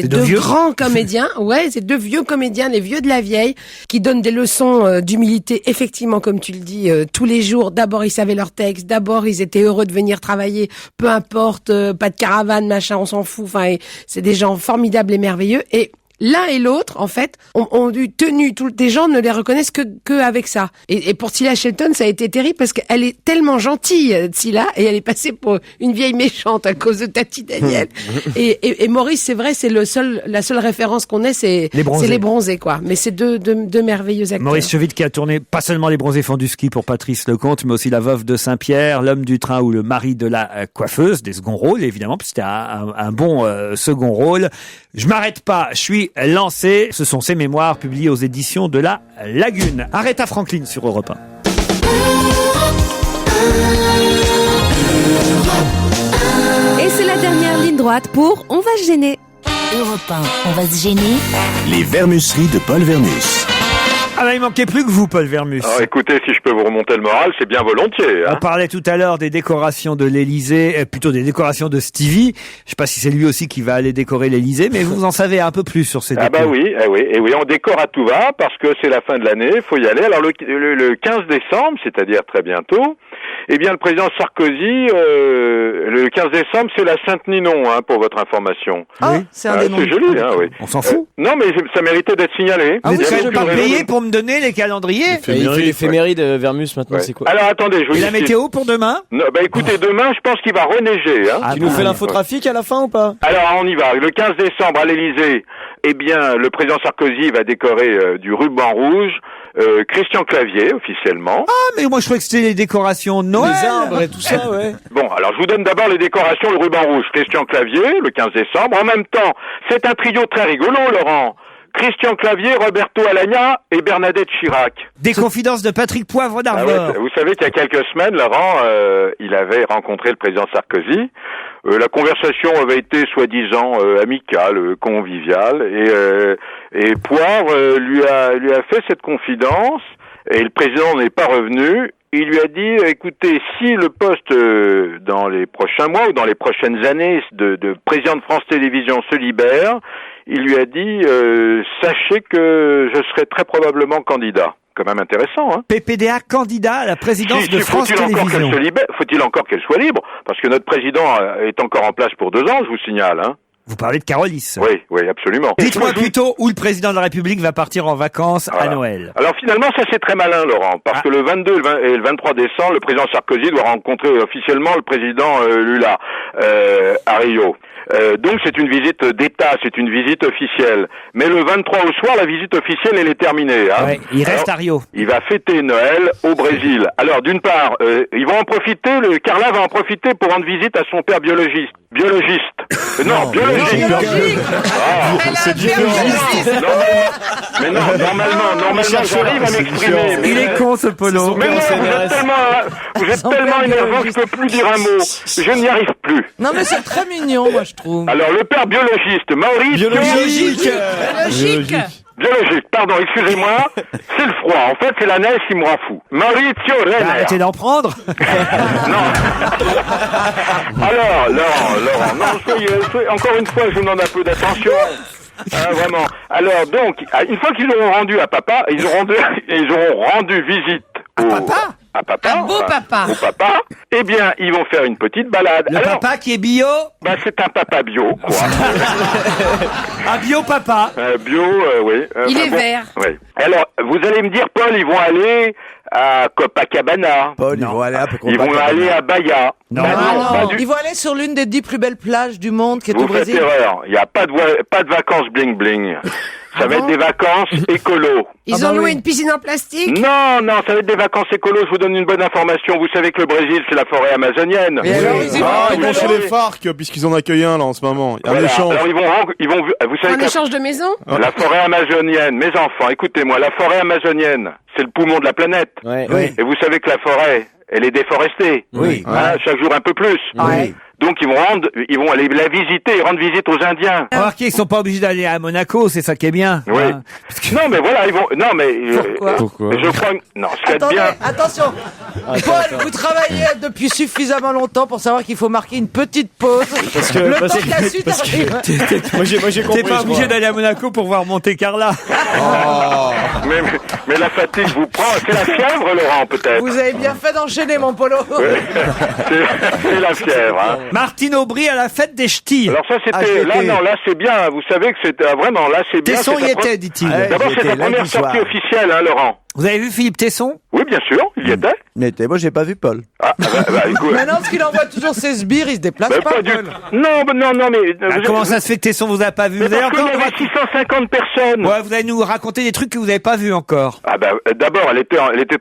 2 grands comédiens. Ouais, ces 2 vieux comédiens, les vieux de la vieille, qui donnent des leçons d'humilité, effectivement, comme tu le dis, tous les jours. D'abord, ils savaient leur texte. D'abord, ils étaient heureux de venir travailler. Peu importe, pas de caravane, machin, on s'en fout. Enfin, c'est des gens formidables et merveilleux. Et l'un et l'autre, en fait, ont eu tenu. Des gens ne les reconnaissent que avec ça. Et pour Tsila Shelton, ça a été terrible parce qu'elle est tellement gentille, Tsila, et elle est passée pour une vieille méchante à cause de Tati Daniel. et Maurice, c'est vrai, c'est la seule référence qu'on ait, c'est les bronzés, quoi. Mais c'est deux merveilleux acteurs. Maurice Chevite qui a tourné pas seulement Les Bronzés font du ski pour Patrice Lecomte, mais aussi La Veuve de Saint-Pierre, L'homme du train ou Le mari de la coiffeuse, des seconds rôles, évidemment, puis c'était un bon second rôle. Je m'arrête pas, je suis lancé. Ce sont ses mémoires publiées aux éditions de la Lagune. Aretha Franklin sur Europe 1. Et c'est la dernière ligne droite pour On va se gêner. Europe 1, on va se gêner. Les Vermusseries de Paul Vermus. Ah bah il manquait plus que vous, Paul Vermus. Alors écoutez, si je peux vous remonter le moral, c'est bien volontiers. On parlait tout à l'heure des décorations de l'Élysée, plutôt des décorations de Stevie. Je sais pas si c'est lui aussi qui va aller décorer l'Élysée, mais vous en savez un peu plus sur ces décors. Ah bah oui, on décore à tout va parce que c'est la fin de l'année, il faut y aller. Alors le 15 décembre, c'est-à-dire très bientôt, eh bien le président Sarkozy, le 15 décembre, c'est la Sainte-Ninon, pour votre information. Ah, c'est un des noms. C'est joli, oui. On s'en fout. Non, mais ça méritait d'être signalé. Ah oui, je vais pas payer pour me donner les calendriers. Il fait l'éphéméride Vermus maintenant, c'est quoi? Alors attendez, je vous dis. Et la météo pour demain? Non, bah écoutez, demain, je pense qu'il va reneiger. Tu nous fais l'infotrafic à la fin ou pas? Alors on y va. Le 15 décembre à l'Élysée, eh bien, le président Sarkozy va décorer du ruban rouge. Christian Clavier, officiellement. Ah, mais moi je croyais que c'était les décorations de Noël. Les arbres et tout ça, ouais. Bon, alors je vous donne d'abord les décorations, le ruban rouge. Christian Clavier, le 15 décembre. En même temps, c'est un trio très rigolo, Laurent. Christian Clavier, Roberto Alagna et Bernadette Chirac. Des confidences de Patrick Poivre d'Arvor. Vous savez qu'il y a quelques semaines, Laurent, il avait rencontré le président Sarkozy. La conversation avait été soi-disant amicale, conviviale, et Poivre lui a fait cette confidence, et le président n'est pas revenu. Il lui a dit, écoutez, si le poste dans les prochains mois ou dans les prochaines années de président de France Télévisions se libère, il lui a dit, sachez que je serai très probablement candidat. Quand même intéressant, PPDA candidat à la présidence de France Télévisions. Faut-il encore qu'elle soit libre? Parce que notre président est encore en place pour 2 ans, je vous signale, Vous parlez de Carolis. Oui, absolument. Dites-moi plutôt où le président de la République va partir en vacances à Noël. Alors finalement, ça c'est très malin, Laurent, parce que le 22 et le 23 décembre, le président Sarkozy doit rencontrer officiellement le président Lula à Rio. Donc c'est une visite d'État, c'est une visite officielle. Mais le 23 au soir, la visite officielle, elle est terminée. Il reste à Rio. Il va fêter Noël au Brésil. Alors d'une part, ils vont en profiter, Carla va en profiter pour rendre visite à son père biologiste. Non, biologiste. C'est biologiste. Mais non, normalement, j'arrive à m'exprimer. Il est con, ce Polo. Mais non, vous êtes tellement énervant que je peux plus dire un mot. Je n'y arrive plus. Non, mais c'est très mignon, moi, je trouve. Alors, le père biologiste, Maurice... Biologique, pardon, excusez-moi, c'est le froid. En fait, c'est la neige qui me rend fou. Maurizio Renner. Arrêtez d'en prendre. Alors, Laurent, non, soyez, encore une fois, je vous demande un peu d'attention. Vraiment. Alors, donc, une fois qu'ils auront rendu à papa, ils auront rendu visite à papa, un beau papa. Eh bien, ils vont faire une petite balade. Le papa qui est bio? C'est un papa bio, quoi. Un bio papa. Bio, oui. Il est vert. Oui. Alors, vous allez me dire, Paul, ils vont aller à Copacabana. Paul, ils vont aller un peu Ils vont aller à Bahia. Non. Bah pas du- Ils vont aller sur l'une des 10 plus belles plages du monde qui est au Vous faites Brésil. erreur. Il n'y a pas de vacances bling bling. Ça va être des vacances écolo. Ils ont loué une piscine en plastique? Non, ça va être des vacances écolo. Je vous donne une bonne information. Vous savez que le Brésil, c'est la forêt amazonienne. Et alors, ils y vont. Ils vont chez les FARC, puisqu'ils en accueillent un, là, en ce moment. Un Voilà. échange. Alors vous savez Un que échange de maison? la forêt amazonienne, mes enfants, écoutez-moi, la forêt amazonienne, c'est le poumon de la planète. Ouais. Oui. Et vous savez que la forêt, elle est déforestée. Oui. Chaque jour un peu plus. Oui. Donc ils vont aller la visiter, rendre visite aux Indiens. Remarquez, ils sont pas obligés d'aller à Monaco, c'est ça qui est bien. Oui. Hein. Non mais voilà, ils vont. Non mais. Pourquoi je crois. Non, ce qu'il y a de Attendez, bien. attention. Paul, vous travaillez depuis suffisamment longtemps pour savoir qu'il faut marquer une petite pause. Parce que- le parce temps que- que la suite parce que- arrive. Moi j'ai compris. T'es pas je obligé crois. d'aller à Monaco pour voir Monte Carlo. Mais la fatigue vous prend. C'est la fièvre, Laurent, peut-être. Vous avez bien fait d'enchaîner, mon Polo. C'est la fièvre. Hein. Martine Aubry à la fête des ch'tis. Alors ça Ah, c'était. j'y étais. Là c'est bien. Vous savez que c'était vraiment là c'est bien. Tesson c'est y ta était, dit-il. Ouais. D'abord J'y c'est ta étais première lundi sortie soir. officielle, hein, Laurent. Vous avez vu Philippe Tesson? Oui, bien sûr, il y était. Mais moi, j'ai pas vu Paul. Écoute. Maintenant, parce qu'il envoie toujours ses sbires, il se déplace Mais pas. pas du Paul. Non, mais. Comment ça se fait que Tesson vous a pas vu? Mais Vous avez parce qu'il encore y avait 650 personnes. Ouais, vous allez nous raconter des trucs que vous n'avez pas vus encore. Ah bah d'abord elle était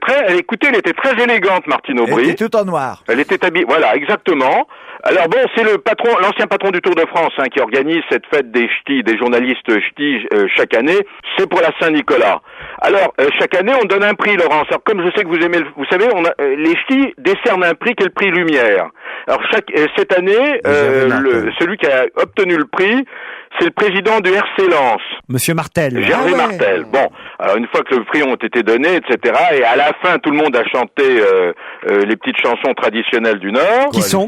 très élégante, Martine Elle Aubry. était tout en noir. Elle était habillée, voilà, exactement. Alors bon, c'est l'ancien patron du Tour de France, hein, qui organise cette fête des ch'tis, des journalistes ch'tis chaque année. C'est pour la Saint-Nicolas. Alors chaque année, on donne un prix, Laurence. Alors comme je sais que vous aimez, vous savez, les ch'tis décernent un prix qui est le prix Lumière. Alors cette année, celui qui a obtenu le prix, c'est le président du RC Lens. Monsieur Martel. Gervais Martel. Bon, alors une fois que le prix ont été donnés, etc., et à la fin, tout le monde a chanté les petites chansons traditionnelles du Nord. Qui sont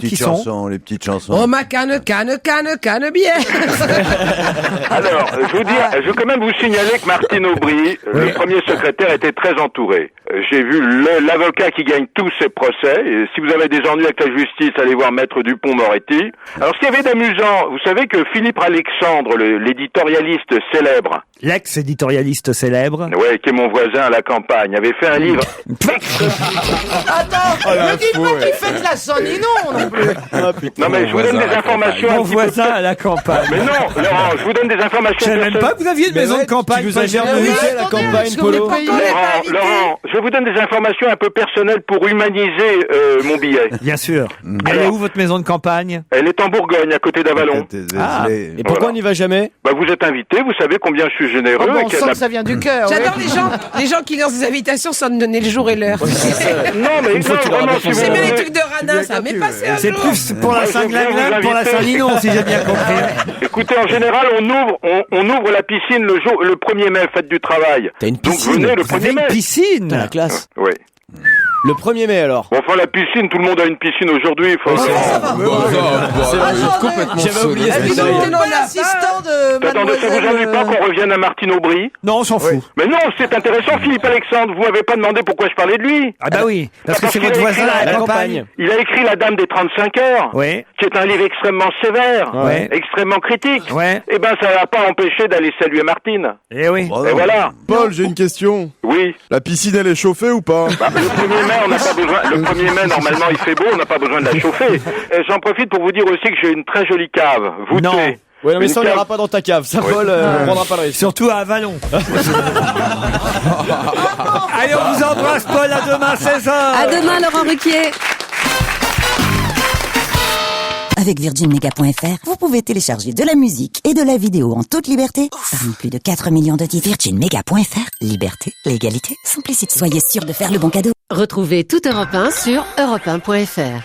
Les petites chansons. Oh, ma canne bière. Alors, je veux quand même vous signaler que Martine Aubry, le premier secrétaire, était très entouré. J'ai vu l'avocat qui gagne tous ses procès, et si vous avez des ennuis avec la justice, allez voir Maître Dupont-Moretti. Alors, ce qu'il y avait d'amusant, vous savez que Philippe Alexandre, l'éditorialiste célèbre, l'ex-éditorialiste célèbre, ouais, qui est mon voisin à la campagne, avait fait un livre. Attends, ne dites pas qu'il fait de la Saint-Ninon non plus. Non mais je vous donne des informations. mon voisin à la campagne. Mais non, Laurent, je vous donne des informations. Je savais même pas que vous aviez une maison de campagne. Tu vous as jamais Paul. vu la campagne, Polo? Laurent, je vous donne des informations un peu personnelles pour humaniser mon billet. Bien sûr. Elle est où votre maison de campagne? Elle est en Bourgogne, à côté d'Avalon. Et pourquoi on n'y va jamais? Bah vous êtes invité, vous savez combien je suis généreux. Oh, bon, on et qu'il y a sent de que ça vient du cœur. J'adore les gens qui lancent des invitations sans me donner le jour et l'heure. Non mais Une fois que tu l'auras vraiment, bien si C'est vous bien les voulez- trucs de Radin, ça m'est passé un C'est jour. plus pour la Ouais, je veux bien Saint-Glinglin vous que pour la inviter. Saint-Ninon, si j'ai bien compris. Écoutez, en général, on ouvre la piscine le 1er mai, fête du travail. T'as une Donc piscine? venez le Vous avez 1er mai. une piscine? T'as la classe. Oui. Le 1er mai alors. Bon, enfin, la piscine, tout le monde a une piscine aujourd'hui. Faut... Ça va. J'avais oublié ce Dis détail. donc, t'es pas l'assistant de Attendez, ça vous ennuie pas qu'on revienne à Martine Aubry? Non, on s'en fout. Mais non, c'est intéressant, Philippe Alexandre. Vous m'avez pas demandé pourquoi je parlais de lui. Ah bah oui, parce que Parce c'est qu'il votre a voisin écrit à la la campagne. campagne. Il a écrit La Dame des 35 heures. Oui. Qui est un livre extrêmement sévère, Ouais. extrêmement critique. Ouais. Eh ben, ça n'a pas empêché d'aller saluer Martine. Eh oui. Et voilà. Paul, j'ai une question. Oui. La piscine, elle est chauffée ou pas? Bah, le 1er mai, on n'a pas besoin. Le 1er mai, normalement, il fait beau, on n'a pas besoin de la chauffer. Et j'en profite pour vous dire aussi que j'ai une très jolie cave, voûtée. Non. Ouais, non, mais Une ça on cave- n'ira pas dans ta cave. Ça, Paul, on prendra pas le risque. Surtout à Avalon. Allez, on vous embrasse, Paul. À demain, 16h. À demain, Laurent Ruquier. Avec virginmedia.fr, vous pouvez télécharger de la musique et de la vidéo en toute liberté parmi plus de 4 millions de titres. virginmedia.fr, liberté, légalité, simplicité. Soyez sûr de faire le bon cadeau. Retrouvez toute Europe 1 sur europe1.fr.